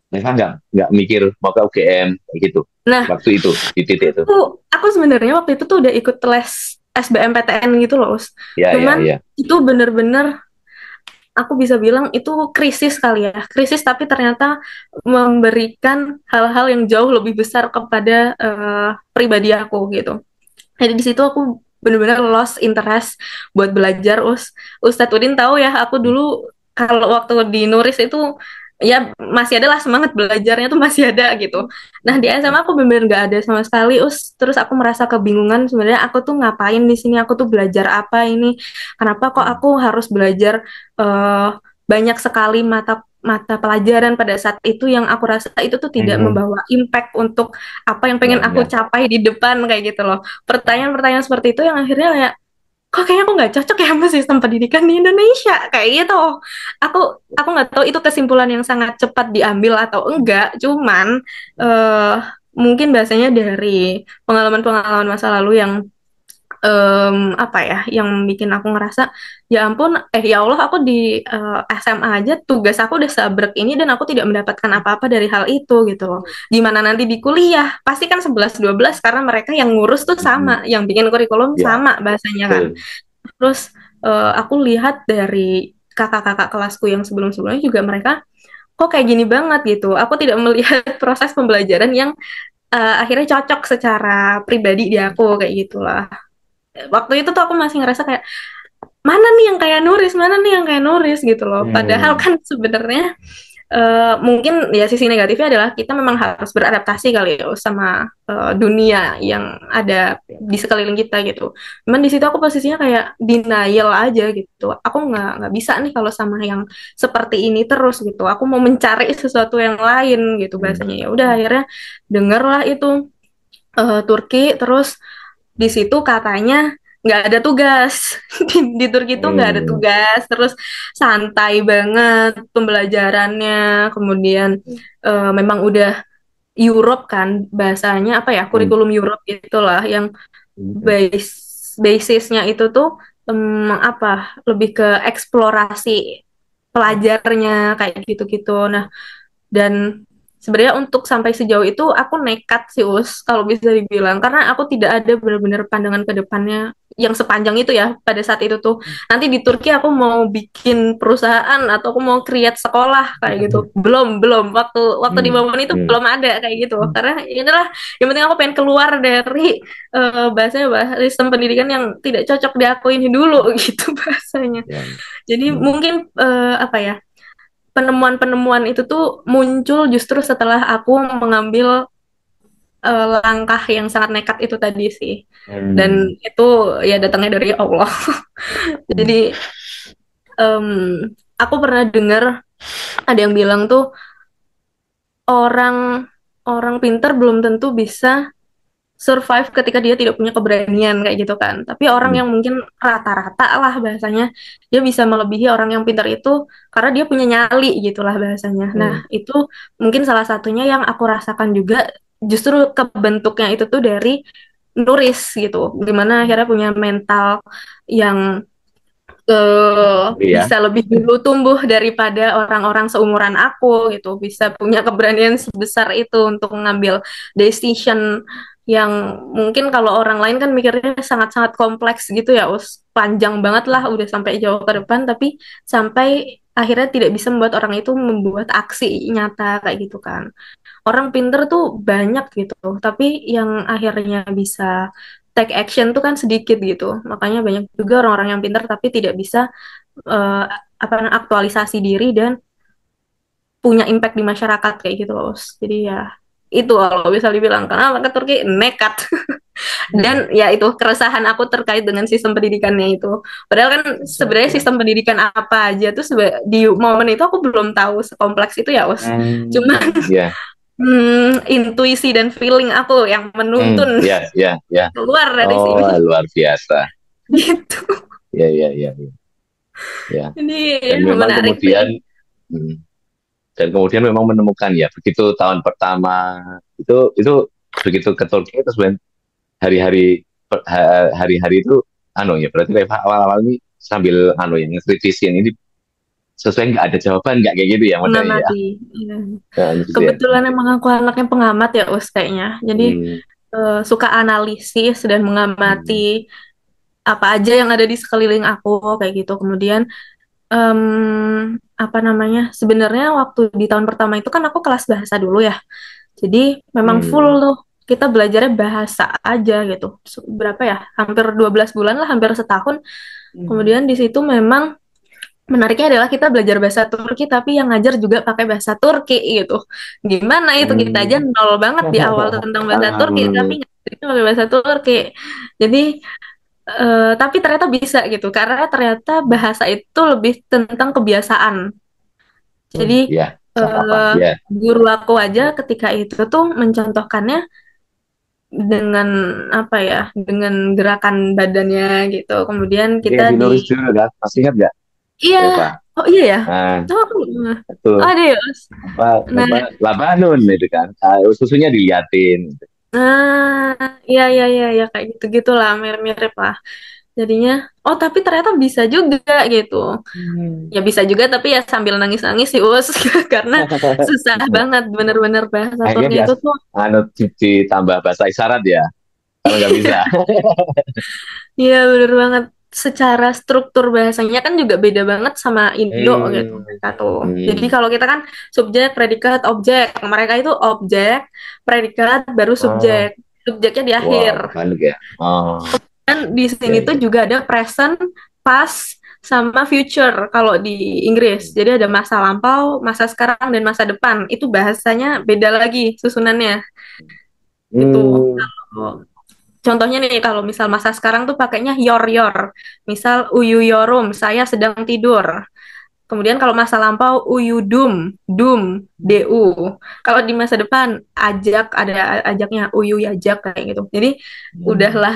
Mereka nggak mikir mau ke UGM kayak gitu. Nah, Waktu itu di titik itu. aku sebenarnya waktu itu tuh udah ikut les SBMPTN gitu loh, Us. Ya, ya, Cuman ya. itu bener-bener aku bisa bilang itu krisis kali ya, krisis tapi ternyata memberikan hal-hal yang jauh lebih besar kepada pribadi aku gitu. Jadi di situ aku benar-benar lost interest buat belajar. Ustadz Udin tahu ya, aku dulu kalau waktu di Nuris itu ya masih ada lah semangat belajarnya tuh masih ada gitu. Nah di SMA aku bener-bener nggak ada sama sekali. Terus aku merasa kebingungan sebenarnya aku tuh ngapain di sini, aku tuh belajar apa ini, kenapa kok Hmm. aku harus belajar banyak sekali mata mata pelajaran pada saat itu yang aku rasa itu tuh tidak Hmm. membawa impact untuk apa yang pengen Ya, aku ya. capai di depan kayak gitu loh. Pertanyaan-pertanyaan seperti itu yang akhirnya kayak kok kayaknya aku nggak cocok ya sama sistem pendidikan di Indonesia kayak gitu. Aku nggak tahu itu kesimpulan yang sangat cepat diambil atau enggak. Cuman eh mungkin bahasanya dari pengalaman-pengalaman masa lalu yang apa ya, yang bikin aku ngerasa ya ampun, ya Allah, aku di SMA aja tugas aku udah seabrek ini dan aku tidak mendapatkan apa-apa dari hal itu gitu loh. Gimana nanti di kuliah? Pasti kan 11-12 karena mereka yang ngurus tuh Hmm. sama, yang bikin kurikulum Ya, sama bahasanya kan. betul. Terus aku lihat dari kakak-kakak kelasku yang sebelum-sebelumnya juga mereka kok kayak gini banget gitu. Aku tidak melihat proses pembelajaran yang akhirnya cocok secara pribadi di aku kayak gitulah. Waktu itu tuh aku masih ngerasa kayak mana nih yang kayak Nuris, mana nih yang kayak Nuris gitu loh. Padahal Hmm. kan sebenarnya mungkin ya sisi negatifnya adalah kita memang harus beradaptasi kali ya sama dunia yang ada di sekeliling kita gitu. Cuman di situ aku posisinya kayak denial aja gitu. Aku nggak bisa nih kalau sama yang seperti ini terus gitu. Aku mau mencari sesuatu yang lain gitu Hmm. bahasanya. Ya udah akhirnya dengarlah itu Turki, terus di situ katanya nggak ada tugas. Di Turki itu nggak ada Hmm. tugas, terus santai banget pembelajarannya. Kemudian memang udah Europe kan bahasanya, apa ya, Hmm. kurikulum Europe gitulah yang Hmm. base basisnya itu tuh apa, lebih ke eksplorasi pelajarnya kayak gitu-gitu. Nah, dan sebenarnya untuk sampai sejauh itu aku nekat sih Us kalau bisa dibilang, karena aku tidak ada benar-benar pandangan ke depannya yang sepanjang itu ya pada saat itu tuh. Nanti di Turki aku mau bikin perusahaan atau aku mau create sekolah kayak gitu. Belum, belum. Waktu waktu di Hmm. momen itu Hmm. belum ada kayak gitu. Hmm. Karena inilah yang penting aku pengen keluar dari bahasanya sistem pendidikan yang tidak cocok di aku ini dulu gitu bahasanya. Ya. Jadi Hmm. mungkin apa ya, penemuan-penemuan itu tuh muncul justru setelah aku mengambil langkah yang sangat nekat itu tadi sih. Dan Hmm. itu ya datangnya dari Allah. Hmm. Jadi em, aku pernah dengar ada yang bilang tuh orang orang pinter belum tentu bisa survive ketika dia tidak punya keberanian kayak gitu kan. Tapi orang Hmm. yang mungkin rata-rata lah bahasanya, dia bisa melebihi orang yang pintar itu karena dia punya nyali gitulah bahasanya. Nah, Hmm. itu mungkin salah satunya yang aku rasakan juga justru kebentuknya itu tuh dari Nuris gitu. Gimana akhirnya punya mental yang Iya. bisa lebih dulu tumbuh daripada orang-orang seumuran aku gitu, bisa punya keberanian sebesar itu untuk mengambil decision yang mungkin kalau orang lain kan mikirnya sangat-sangat kompleks gitu ya, panjang banget lah udah sampai jauh ke depan, tapi sampai akhirnya tidak bisa membuat orang itu membuat aksi nyata kayak gitu kan. Orang pinter tuh banyak gitu, tapi yang akhirnya bisa take action tuh kan sedikit gitu. Makanya banyak juga orang-orang yang pinter tapi tidak bisa eh, apa aktualisasi diri dan punya impact di masyarakat kayak gitu loh. Jadi ya itu kalau bisa dibilang karena ke Turki nekat. Dan Hmm. ya itu keresahan aku terkait dengan sistem pendidikannya itu. Padahal kan sebenarnya Ya. sistem pendidikan apa aja tuh di momen itu aku belum tahu sekompleks itu ya, Us. Cuma Hmm. Ya. intuisi dan feeling aku yang Hmm. menuntun Ya. Ya. Ya. keluar dari Oh, sini luar biasa. gitu. Ya. Ya. Ya. Ya. Ya. Ini Dan ya, memang menarik sih. kemudian, hmm, dan kemudian memang menemukan ya begitu tahun pertama itu begitu ke Turki terus hari-hari hari-hari itu anu ya berarti Reva awal-awal ini sambil anu yang ngekritisi ini sesuai nggak ada jawaban nggak kayak gitu ya modelnya ya. Mengamati. Iya. Ya, gitu ya. Kebetulan emang aku anaknya pengamat ya, Us, kayaknya. Jadi Hmm. suka analisis dan mengamati Hmm. apa aja yang ada di sekeliling aku kayak gitu. Kemudian apa namanya? Sebenarnya waktu di tahun pertama itu kan aku kelas bahasa dulu ya. Jadi memang full Hmm. tuh kita belajarnya bahasa aja gitu. Berapa ya? Hampir 12 bulan lah, hampir setahun. Hmm. Kemudian di situ memang menariknya adalah kita belajar bahasa Turki tapi yang ngajar juga pakai bahasa Turki gitu. Gimana itu, kita aja Hmm. nol banget di awal tentang bahasa Turki tapi ngajarnya pakai bahasa Turki. Jadi tapi ternyata bisa gitu karena ternyata bahasa itu lebih tentang kebiasaan. Jadi Ya, sarapan. eh, Ya, guru aku aja ketika itu tuh mencontohkannya dengan apa ya, dengan gerakan badannya gitu. Kemudian oke, kita di di Nuris dulu kan. Masih ingat nggak, iya, Eva? oh iya ya, Nah, oh aku itu oh ada ya Mas? Nah, apa Labanun itu kan. Susunya diliatin. iya iya iya ya kayak gitu gitulah, mirip-mirip lah. Jadinya, oh tapi ternyata bisa juga gitu. Hmm. Ya bisa juga tapi ya sambil nangis-nangis sih Us karena susah banget bener-bener bahasa Akhirnya Turki itu tuh. ditambah bahasa isyarat ya, kalau nggak bisa. Iya bener banget. Secara struktur bahasanya kan juga beda banget sama Indo gitu Hmm. mereka tuh. Jadi Hmm. kalau kita kan subjek, predikat, objek. Mereka itu objek, predikat, baru subjek. Oh, Subjeknya di wah, akhir. kebalik ya. Oh, Dan di ya, sini tuh ya. juga ada present, past, sama future kalau di Inggris. Jadi ada masa lampau, masa sekarang, dan masa depan. Itu bahasanya beda lagi susunannya. Gitu. Hmm. Contohnya nih, kalau misal masa sekarang tuh pakainya yor. Misal uyuyorum, saya sedang tidur. Kemudian kalau masa lampau uyudum, du. Kalau di masa depan ajak, ada ajaknya uyuyajak kayak gitu. Jadi Hmm. udahlah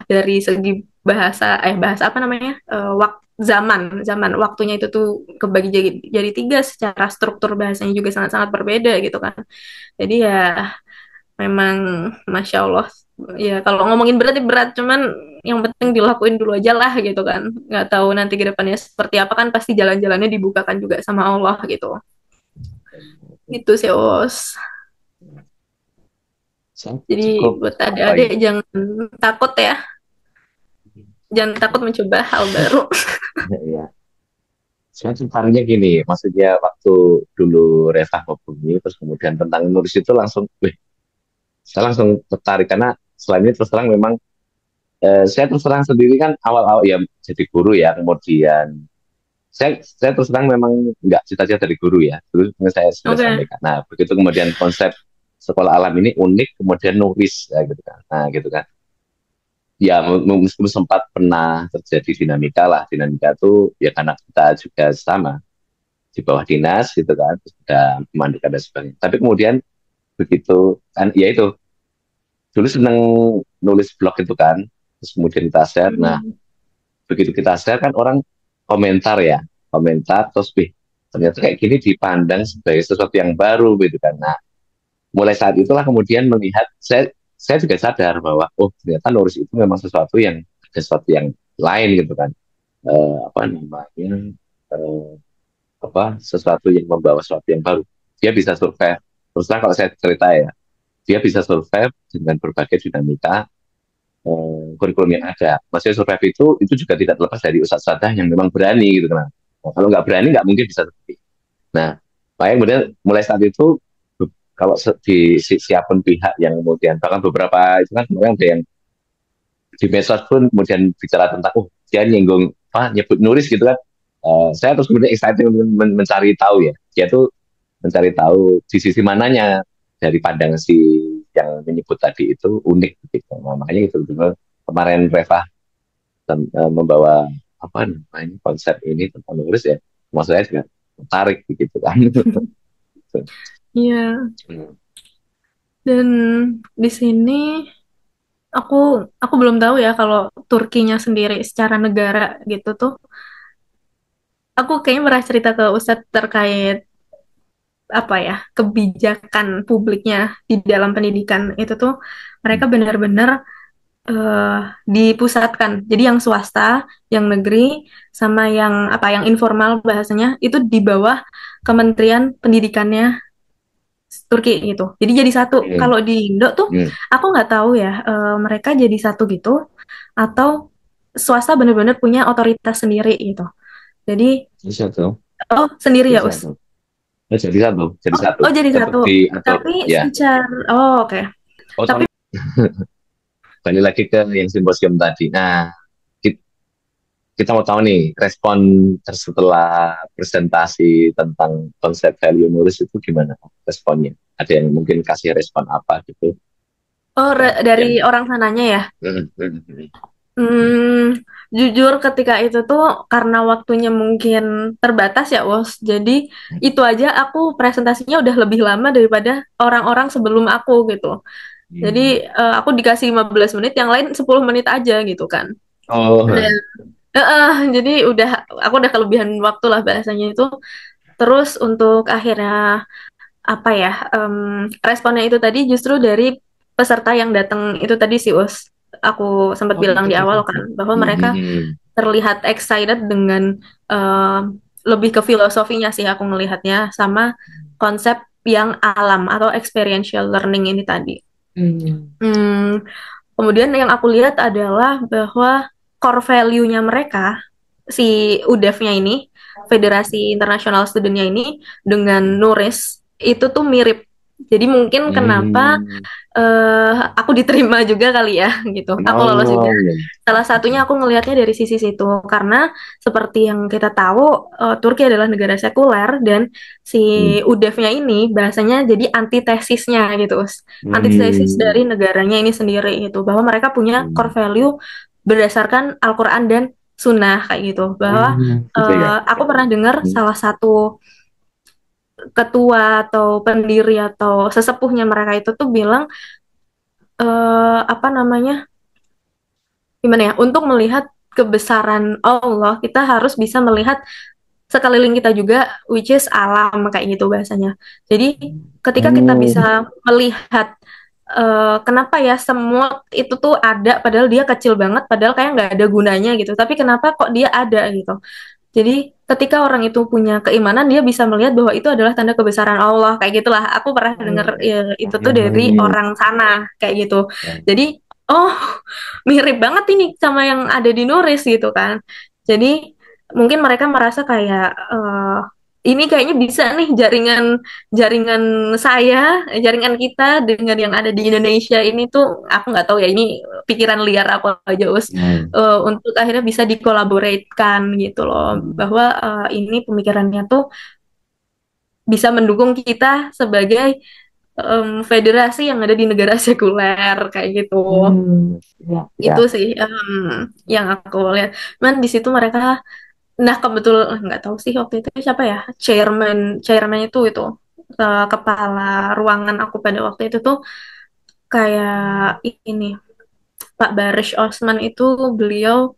dari segi bahasa apa namanya? Zaman waktunya itu tuh kebagi jadi tiga, secara struktur bahasanya juga sangat-sangat berbeda gitu kan. Jadi ya memang masya Allah, ya kalau ngomongin berarti berat, cuman yang penting dilakuin dulu aja lah gitu kan. Nggak tahu nanti ke depannya seperti apa, kan pasti jalan-jalannya dibukakan juga sama Allah gitu. Gitu sih Os. Saya Jadi cukup buat apa adik-adik ya? jangan takut ya, jangan takut mencoba hal baru. Ya, saya tertariknya gini, maksudnya waktu dulu Reva hubungi, terus kemudian tentang nulis itu langsung, wih, saya langsung tertarik karena selain ini terus terang memang saya terus terang sendiri kan awal-awal ya jadi guru ya, kemudian saya terus terang memang nggak cita-cita dari guru ya, dulu saya sudah Oke. sampaikan. Nah, begitu kemudian konsep sekolah alam ini unik, kemudian nulis ya gitu kan. Nah, gitu kan. Ya, meskipun sempat pernah terjadi dinamika lah, dinamika itu ya karena kita juga sama di bawah dinas gitu kan, terus ada pemandukan dan sebagainya. Tapi kemudian begitu kan, ya itu dulu seneng nulis blog itu kan, terus kemudian kita share. Nah, Hmm. begitu kita share kan orang komentar ya, komentar terus ternyata kayak gini dipandang sebagai sesuatu yang baru gitu kan. Nah, mulai saat itulah kemudian melihat saya juga sadar bahwa oh ternyata nulis itu memang sesuatu yang ada sesuatu yang lain gitu kan. Apa namanya, eh, apa sesuatu yang membawa sesuatu yang baru. Dia bisa survive. Teruslah kalau saya cerita ya, dia bisa survive dengan berbagai dinamika kurikulum yang ada. Maksudnya survive itu juga tidak terlepas dari ustadz-ustadzah yang memang berani gitu kan. Nah, kalau nggak berani nggak mungkin bisa seperti itu. Nah, makanya kemudian mulai saat itu kalau di siapun pihak yang kemudian bahkan beberapa itu kan kemudian ada yang di medsos pun kemudian bicara tentang oh dia nyinggung apa nyebut nulis gitu kan. Saya terus kemudian excited mencari tahu ya dia tuh mencari tahu di sisi mananya dari pandang si yang menyebut tadi itu unik gitu. Nah, makanya itu kemarin Reva membawa apa namanya konsep ini tentang nulis ya, maksud saya juga tertarik begitu kan. Iya. Dan di sini aku aku belum tahu ya kalau Turkinya sendiri secara negara gitu tuh. Aku kayaknya pernah cerita ke Ustadz terkait apa ya, kebijakan publiknya di dalam pendidikan itu tuh mereka benar-benar eh, dipusatkan. Jadi yang swasta, yang negeri, sama yang apa yang informal bahasanya itu di bawah Kementerian Pendidikannya Turki gitu. Jadi jadi satu. Hmm. Kalau di Indo tuh Hmm. aku nggak tahu ya, mereka jadi satu gitu atau swasta benar-benar punya otoritas sendiri gitu. Jadi Bisa tuh, oh sendiri ya bisa Us. tuh. Jadi satu, jadi Oh, satu. oh jadi Tetap satu. diatur, Tapi ya. secara oh oke. Oh, Tapi kembali lagi ke yang simposium tadi. Nah, kita mau tahu nih respon setelah presentasi tentang konsep value nulis itu gimana responnya? Ada yang mungkin kasih respon apa gitu? Oh, Yang dari orang sananya ya. Hmm, jujur ketika itu tuh karena waktunya mungkin terbatas ya, Wos. Jadi itu aja aku presentasinya udah lebih lama daripada orang-orang sebelum aku gitu. Jadi aku dikasih 15 menit, yang lain 10 menit aja gitu kan. Oh, Dan jadi aku udah kelebihan waktu lah bahasanya itu. Terus untuk akhirnya apa ya, responnya itu tadi justru dari peserta yang datang itu tadi sih, Us. Aku sempat bilang di awal kan bahwa mereka terlihat excited dengan em, lebih ke filosofinya sih aku ngelihatnya sama konsep yang alam atau experiential learning ini tadi. Hmm, Kemudian yang aku lihat adalah bahwa core value-nya mereka, si UDEF-nya ini, Federasi Internasional Student-nya ini, dengan NURIS, itu tuh mirip. Jadi mungkin kenapa aku diterima juga kali ya, gitu. Aku lolos juga. oh, iya. Salah satunya aku ngelihatnya dari sisi situ, karena seperti yang kita tahu, Turki adalah negara sekuler, dan si Hmm. UDEF-nya ini bahasanya jadi antitesisnya gitu. Antitesis Hmm. dari negaranya ini sendiri gitu, bahwa mereka punya core value berdasarkan Al-Quran dan Sunnah kayak gitu. Bahwa Gitu ya. aku pernah dengar Hmm. salah satu ketua atau pendiri atau sesepuhnya mereka itu tuh bilang apa namanya, gimana ya, untuk melihat kebesaran Allah kita harus bisa melihat sekeliling kita juga, which is alam kayak gitu bahasanya. Jadi ketika kita Oh, bisa melihat kenapa ya semua itu tuh ada padahal dia kecil banget, padahal kayak nggak ada gunanya gitu, tapi kenapa kok dia ada gitu. Jadi ketika orang itu punya keimanan, dia bisa melihat bahwa itu adalah tanda kebesaran Allah kayak gitulah. Aku pernah dengar ya, itu tuh dari orang sana kayak gitu. Jadi oh, mirip banget ini sama yang ada di Nuris gitu kan. Jadi mungkin mereka merasa kayak ini kayaknya bisa nih jaringan jaringan saya, jaringan kita dengan yang ada di Indonesia ini tuh, aku nggak tahu ya, ini pikiran liar aku aja, Us, untuk akhirnya bisa dikolaborasikan gitu loh, bahwa ini pemikirannya tuh bisa mendukung kita sebagai federasi yang ada di negara sekuler kayak gitu. ya, Itu ya. sih yang aku lihat. Man di situ mereka, nah kebetulan nggak tahu sih waktu itu siapa ya, chairman itu kepala ruangan aku pada waktu itu tuh kayak ini Pak Baris Osman itu, beliau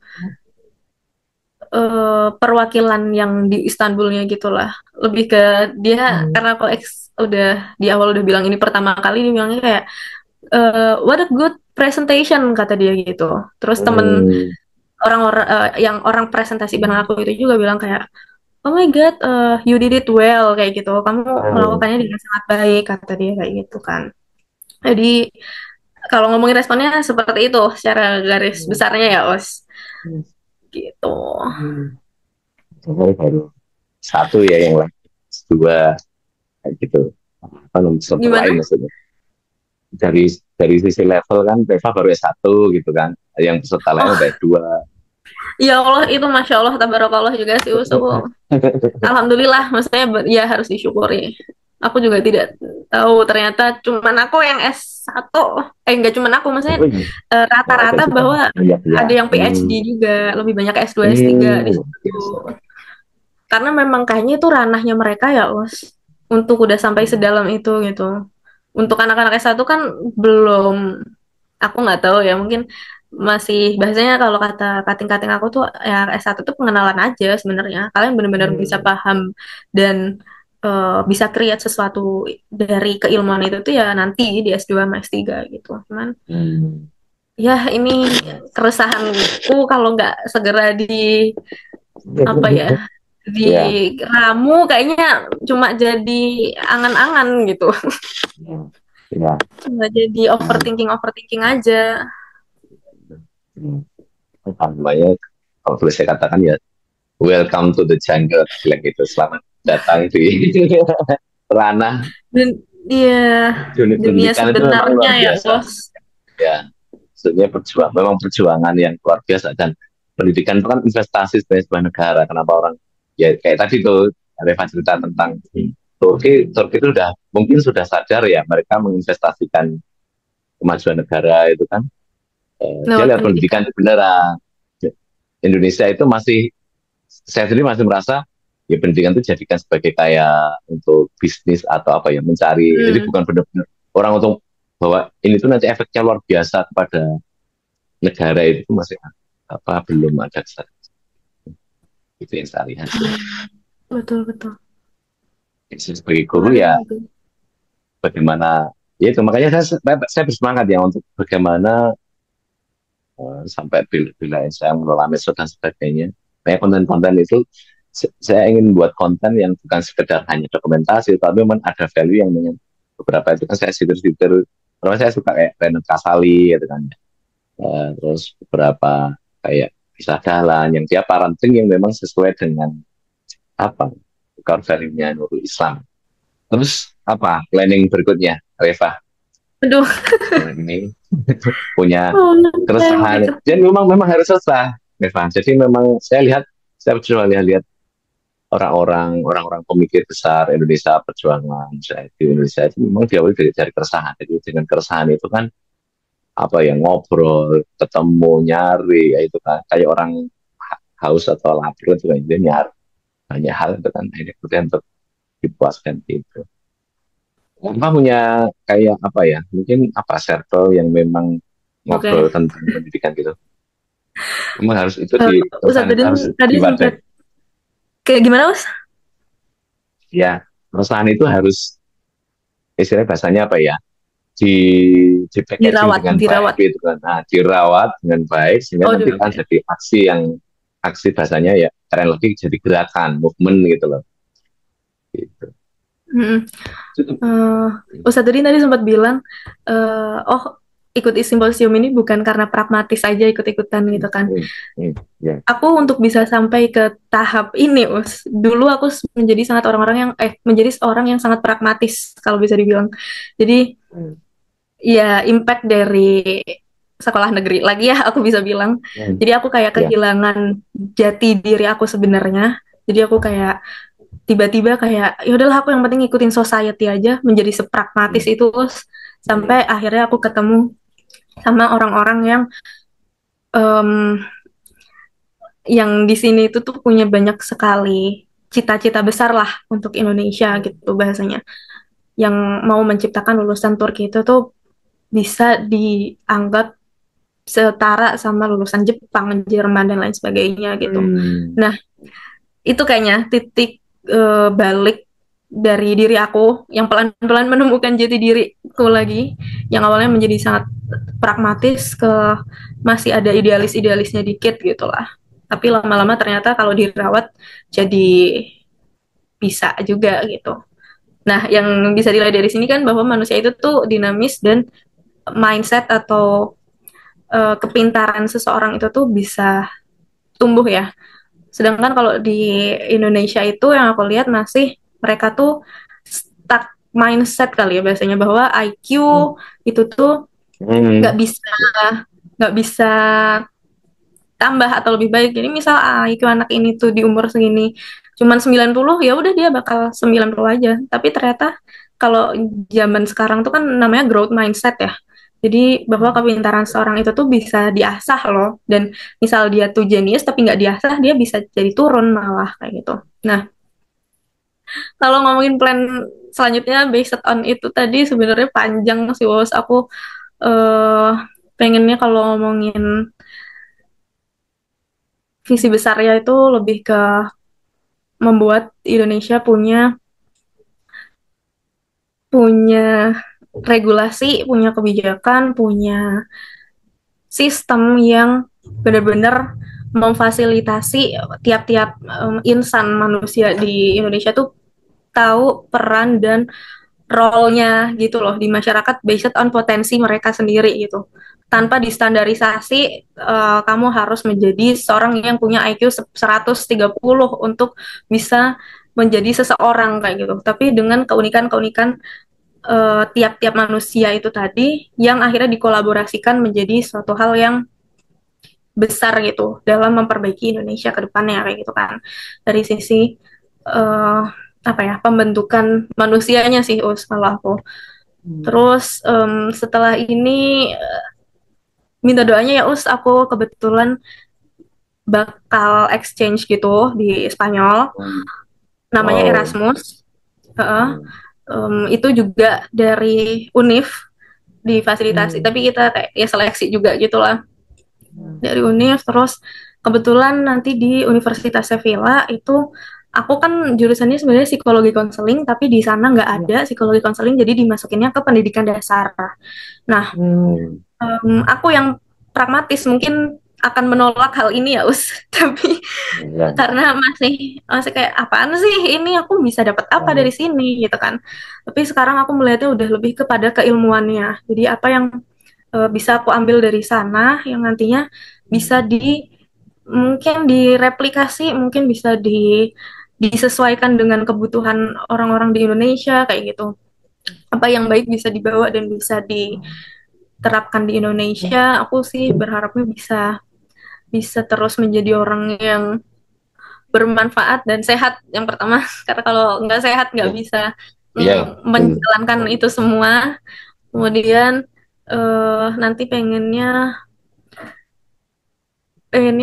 perwakilan yang di Istanbulnya gitulah, lebih ke dia karena aku udah di awal udah bilang ini pertama kali, dia bilangnya kayak what a good presentation kata dia gitu. Terus temen orang-orang yang orang presentasi bareng aku itu juga bilang kayak oh my god, you did it well kayak gitu, kamu melakukannya dengan sangat baik kata dia kayak gitu kan. Jadi kalau ngomongin responnya seperti itu secara garis besarnya ya, Os, gitu. Baru satu ya yang lain dua kayak gitu. Apa nomor lain Gimana? maksudnya? Dari sisi level kan Reva baru S1 gitu kan. Yang peserta lain udah Oh S2. ya Allah, itu masya Allah tabarakallah juga sih, Us. Aku alhamdulillah, maksudnya ya harus disyukuri. Aku juga tidak tahu ternyata cuman aku yang S1, enggak cuman aku, maksudnya Oh, ada rata-rata juga. bahwa Iya, iya. ada yang PhD juga, lebih banyak S2 S3 di Luar situ. biasa. Karena memang kayaknya itu ranahnya mereka ya, Us. Untuk udah sampai sedalam itu gitu. Untuk anak-anak S1 kan belum, aku nggak tahu ya, mungkin masih bahasanya kalau kata kating-kating aku tuh ya S1 tuh pengenalan aja sebenarnya. Kalian benar-benar bisa paham dan bisa create sesuatu dari keilmuan itu tuh ya nanti di S2 sama S3 gitu. Cuman ya ini keresahanku kalau nggak segera di apa ya, di Ya, ramu, kayaknya cuma jadi angan-angan gitu. ya. Cuma jadi overthinking overthinking aja. Apa namanya? Kalau boleh saya katakan ya, welcome to the jungle, bilang gitu. Selamat datang di ranah Dan iya, dunia dunia pendidikan itu memang sebenarnya luar ya, biasa. Bos. Ya, maksudnya memang perjuangan yang luar biasa dan pendidikan itu kan investasi sebagai sebuah negara. Kenapa orang ya kayak tadi tuh Reva cerita tentang Turki itu mungkin sudah sadar ya mereka menginvestasikan kemajuan negara itu kan. Dia Lewat lihat pendidikan pendidikan. itu beneran. Indonesia itu masih saya sendiri masih merasa ya pendidikan itu jadikan sebagai kayak untuk bisnis atau apa ya mencari. Jadi Hmm, bukan benar-benar orang untuk bahwa ini tuh nanti efeknya luar biasa kepada negara itu masih apa belum ada kesadaran itu yang saya lihat sih. betul betul. Sebagai guru Kemarin ya juga. bagaimana ya itu makanya saya bersemangat ya untuk bagaimana sampai bila saya mengelola medsos dan sebagainya. Kayak konten-konten itu saya ingin buat konten yang bukan sekedar hanya dokumentasi, tapi memang ada value yang dengan beberapa itu kan saya sitir-sitir. Terus saya suka kayak Renat Kasali gitu kan. Terus beberapa kayak kisah jalan yang dia parenting yang memang sesuai dengan apa core value-nya Nurul Islam. Terus apa planning berikutnya, Reva? Aduh, Ini punya oh, yang keresahan. gitu. Dan memang memang harus selesai, Evan. Jadi memang saya coba lihat-lihat orang-orang pemikir besar Indonesia perjuangan saya di Indonesia itu memang diawali dari keresahan. Jadi dengan keresahan itu kan apa ya ngobrol, ketemu, nyari, ya itu kan kayak orang haus atau lapar itu kan dia nyari banyak hal itu kan ini kemudian untuk dipuaskan itu. Apa punya kayak apa ya? Mungkin apa circle yang memang Oke. ngobrol tentang pendidikan gitu. Memang harus itu Eh, di Ustadz perusahaan itu Tadin harus tadi sempat diwadahi. kayak gimana, Mas? Ya, perusahaan itu harus istilahnya bahasanya apa ya? Di di packaging Dirawat, dengan baik dirawat. gitu kan. Nah, dirawat dengan baik sehingga Oh, nanti kan oke. jadi aksi bahasanya ya keren lagi jadi gerakan, movement gitu loh. Gitu. Mm-mm. Ustadz Tadin tadi sempat bilang, oh ikut simposium ini bukan karena pragmatis aja ikut-ikutan gitu kan. Ya. Aku untuk bisa sampai ke tahap ini, dulu aku menjadi sangat orang-orang yang menjadi orang yang sangat pragmatis kalau bisa dibilang. Jadi Hmm. ya impact dari sekolah negeri lagi ya aku bisa bilang. Hmm. Jadi aku kayak Ya. kehilangan jati diri aku sebenarnya. Jadi aku kayak tiba-tiba kayak ya udahlah aku yang penting ngikutin society aja menjadi sepragmatis Hmm. itu sampai akhirnya aku ketemu sama orang-orang em, yang di sini itu tuh punya banyak sekali cita-cita besar lah untuk Indonesia gitu bahasanya. Yang mau menciptakan lulusan Turki itu tuh bisa dianggap setara sama lulusan Jepang, Jerman dan lain sebagainya gitu. Hmm. Nah, itu kayaknya titik balik dari diri aku yang pelan-pelan menemukan jati diriku lagi yang awalnya menjadi sangat pragmatis ke masih ada idealis-idealisnya dikit gitu lah. Tapi lama-lama ternyata kalau dirawat jadi bisa juga gitu. Nah, yang bisa dilihat dari sini kan bahwa manusia itu tuh dinamis dan mindset atau kepintaran seseorang itu tuh bisa tumbuh ya. Sedangkan kalau di Indonesia itu yang aku lihat masih mereka tuh stuck mindset kali ya biasanya bahwa IQ itu tuh nggak Hmm. bisa nggak bisa tambah atau lebih baik. Jadi misal IQ anak ini tuh di umur segini cuman 90 ya udah dia bakal 90 aja. Tapi ternyata kalau zaman sekarang tuh kan namanya growth mindset ya. Jadi bahwa kepintaran seorang itu tuh bisa diasah loh. Dan misal dia tuh jenius tapi nggak diasah, dia bisa jadi turun malah kayak gitu. Nah, kalau ngomongin plan selanjutnya based on itu tadi sebenarnya panjang sih, Bos. Aku eh pengennya kalau ngomongin visi besarnya itu lebih ke membuat Indonesia punya punya regulasi, punya kebijakan, punya sistem yang benar-benar memfasilitasi tiap-tiap insan manusia di Indonesia tuh tahu peran dan role-nya gitu loh di masyarakat based on potensi mereka sendiri gitu. Tanpa distandarisasi, kamu harus menjadi seorang yang punya IQ 130 untuk bisa menjadi seseorang kayak gitu. Tapi dengan keunikan-keunikan tiap-tiap manusia itu tadi yang akhirnya dikolaborasikan menjadi suatu hal yang besar gitu dalam memperbaiki Indonesia ke depannya kayak gitu kan. Dari sisi uh, apa ya, pembentukan manusianya sih Us kalau aku. Terus setelah ini minta doanya ya Us, aku kebetulan bakal exchange gitu di Spanyol, namanya Wow. Erasmus. Heeh. Hmm. Itu juga dari UNIF difasilitasi, Hmm. tapi kita kayak ya seleksi juga gitulah dari UNIF. Terus kebetulan nanti di Universitas Sevilla itu aku kan jurusannya sebenarnya psikologi konseling, tapi di sana nggak ada psikologi konseling, jadi dimasukinnya ke pendidikan dasar. Nah, Hmm. aku yang pragmatis mungkin akan menolak hal ini ya Us, tapi Ya. karena masih masih kayak apaan sih ini, aku bisa dapat apa dari sini gitu kan. Tapi sekarang aku melihatnya udah lebih kepada keilmuannya. Jadi apa yang bisa aku ambil dari sana yang nantinya bisa mungkin direplikasi, mungkin bisa disesuaikan dengan kebutuhan orang-orang di Indonesia kayak gitu. Apa yang baik bisa dibawa dan bisa diterapkan di Indonesia. Aku sih berharapnya bisa bisa terus menjadi orang yang bermanfaat dan sehat yang pertama, karena kalau nggak sehat nggak bisa Iya. Hmm. menjalankan itu semua. Kemudian nanti pengennya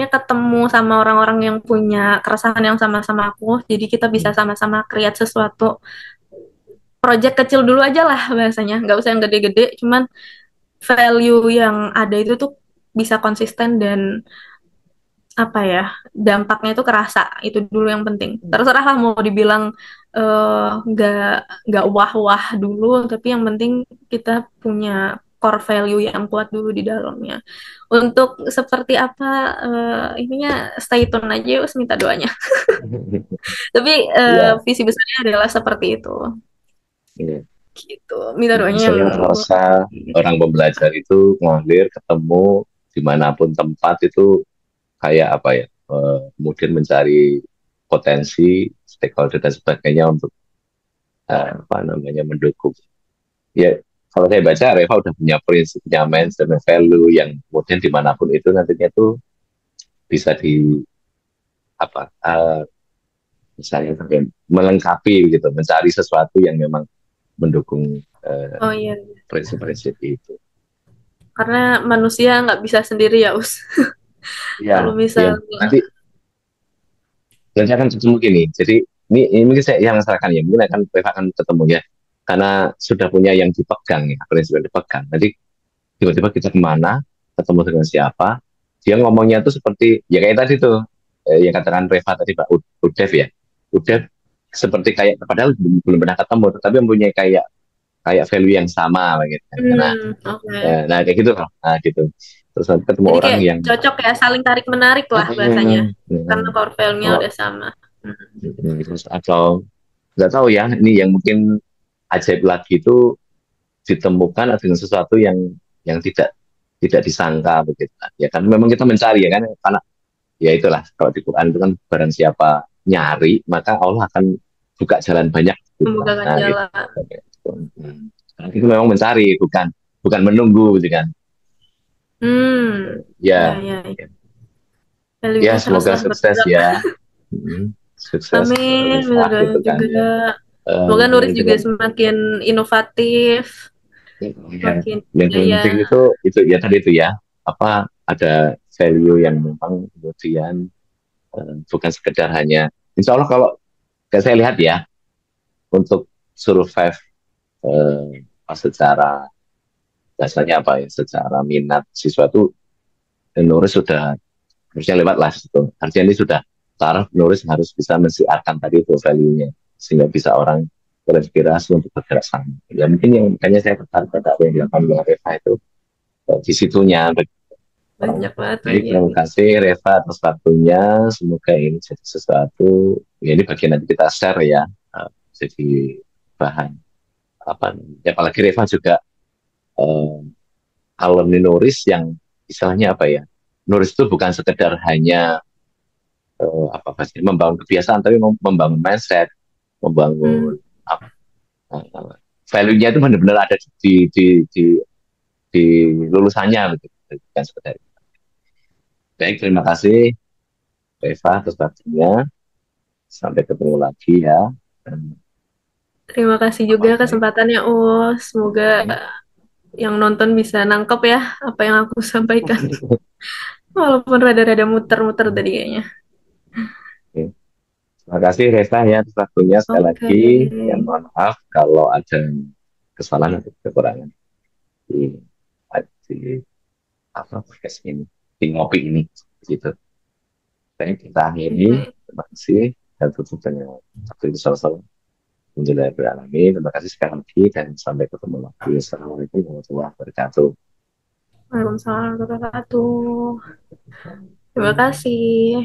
ketemu sama orang-orang yang punya keresahan yang sama-sama aku, jadi kita bisa sama-sama create sesuatu project kecil dulu aja lah bahasanya, nggak usah yang gede-gede, cuman value yang ada itu tuh bisa konsisten dan apa ya, dampaknya itu kerasa, itu dulu yang penting. Terserah lah mau dibilang nggak wah-wah dulu, tapi yang penting kita punya core value yang kuat dulu di dalamnya. Untuk seperti apa ininya, stay tune aja, us minta doanya. Tapi Ya. visi besarnya adalah seperti itu. Iya. Gitu. Minta doanya yang Saya rasa orang pembelajar itu ngalir ketemu dimanapun tempat itu kayak apa ya, kemudian mencari potensi stakeholder dan sebagainya untuk apa namanya mendukung. Ya kalau saya baca Reva udah punya prinsip, punya mindset, dan value yang kemudian dimanapun itu nantinya tuh bisa di apa misalnya melengkapi gitu, mencari sesuatu yang memang mendukung oh iya, prinsip-prinsip itu. karena manusia nggak bisa sendiri ya us. Iya, Kalau iya. misalnya Nanti dan saya akan ketemu gini. Jadi ini mungkin saya yang masalahkan ya, mungkin akan Reva akan ketemu ya, karena sudah punya yang dipegang ya, prinsip yang dipegang. Nanti tiba-tiba kita kemana, ketemu dengan siapa, dia ngomongnya tuh seperti ya kayak tadi tuh yang katakan Reva tadi Pak Udev ya, Udev seperti kayak padahal belum pernah ketemu, tetapi mempunyai kayak kayak value yang sama gitu kan. Nah, oke. nah kayak gitu loh. Nah gitu. Terus nanti ketemu Jadi orang kayak yang cocok ya, saling tarik menarik lah bahasanya, karena core value-nya kalau udah sama. terus atau nggak tahu ya, ini yang mungkin ajaib lagi itu ditemukan dengan sesuatu yang tidak disangka begitu kan. Ya kan memang kita mencari ya kan, karena ya itulah kalau di Quran itu kan barang siapa nyari maka Allah akan buka jalan banyak gitu kan. Membukakan Nah gitu. jalan. Karena itu memang mencari, bukan bukan menunggu gitu kan. Ya, Ya, ya, ya. ya, ya Value-nya semoga haruslah sukses bergerak. ya. Sukses Amin, Rifah benar gitu kan juga. ya. Semoga Nuris juga Dengan semakin inovatif, ya, makin yang jaya. penting itu ya tadi itu ya, apa ada value yang memang kemudian bukan sekedar hanya insya Allah kalau kayak saya lihat ya untuk survive secara dasarnya apa ya, secara minat siswa itu Nuris sudah harusnya lewat lah gitu. Artinya ini sudah taraf Nuris harus bisa mensiarkan tadi itu value-nya sehingga bisa orang terinspirasi untuk bergerak sama. Ya mungkin yang makanya saya tertarik pada apa yang dilakukan oleh Reva itu di situnya. Banyak banget Baik, lagi. terima kasih Reva atas waktunya. Semoga ini jadi sesuatu. Ya ini bagian nanti kita share ya, jadi bahan apa? Ya, apalagi Reva juga eh, alumni Nuris yang istilahnya apa ya? Nuris itu bukan sekedar hanya apa pasti membangun kebiasaan, tapi membangun mindset, Hmm. membangun apa, value-nya itu benar-benar ada di lulusannya begitu, bukan sekedar itu. Baik, terima kasih Eva atas waktunya. Sampai ketemu lagi ya. Dan Terima kasih juga amal baik. kesempatannya, Semoga Oke. yang nonton bisa nangkep ya apa yang aku sampaikan. Walaupun rada-rada muter-muter tadi kayaknya. Oke. Terima kasih Reza ya atas waktunya sekali Oke. lagi. Ya, mohon maaf kalau ada kesalahan atau kekurangan di, di apa podcast ini, di ngopi ini, gitu. Baik, kita akhiri. Baik. Terima kasih dan tutup dengan satu itu salah. Alhamdulillah. Terima kasih sekali lagi dan sampai ketemu lagi. Assalamualaikum warahmatullahi wabarakatuh. Waalaikumsalam warahmatullahi wabarakatuh. Terima kasih.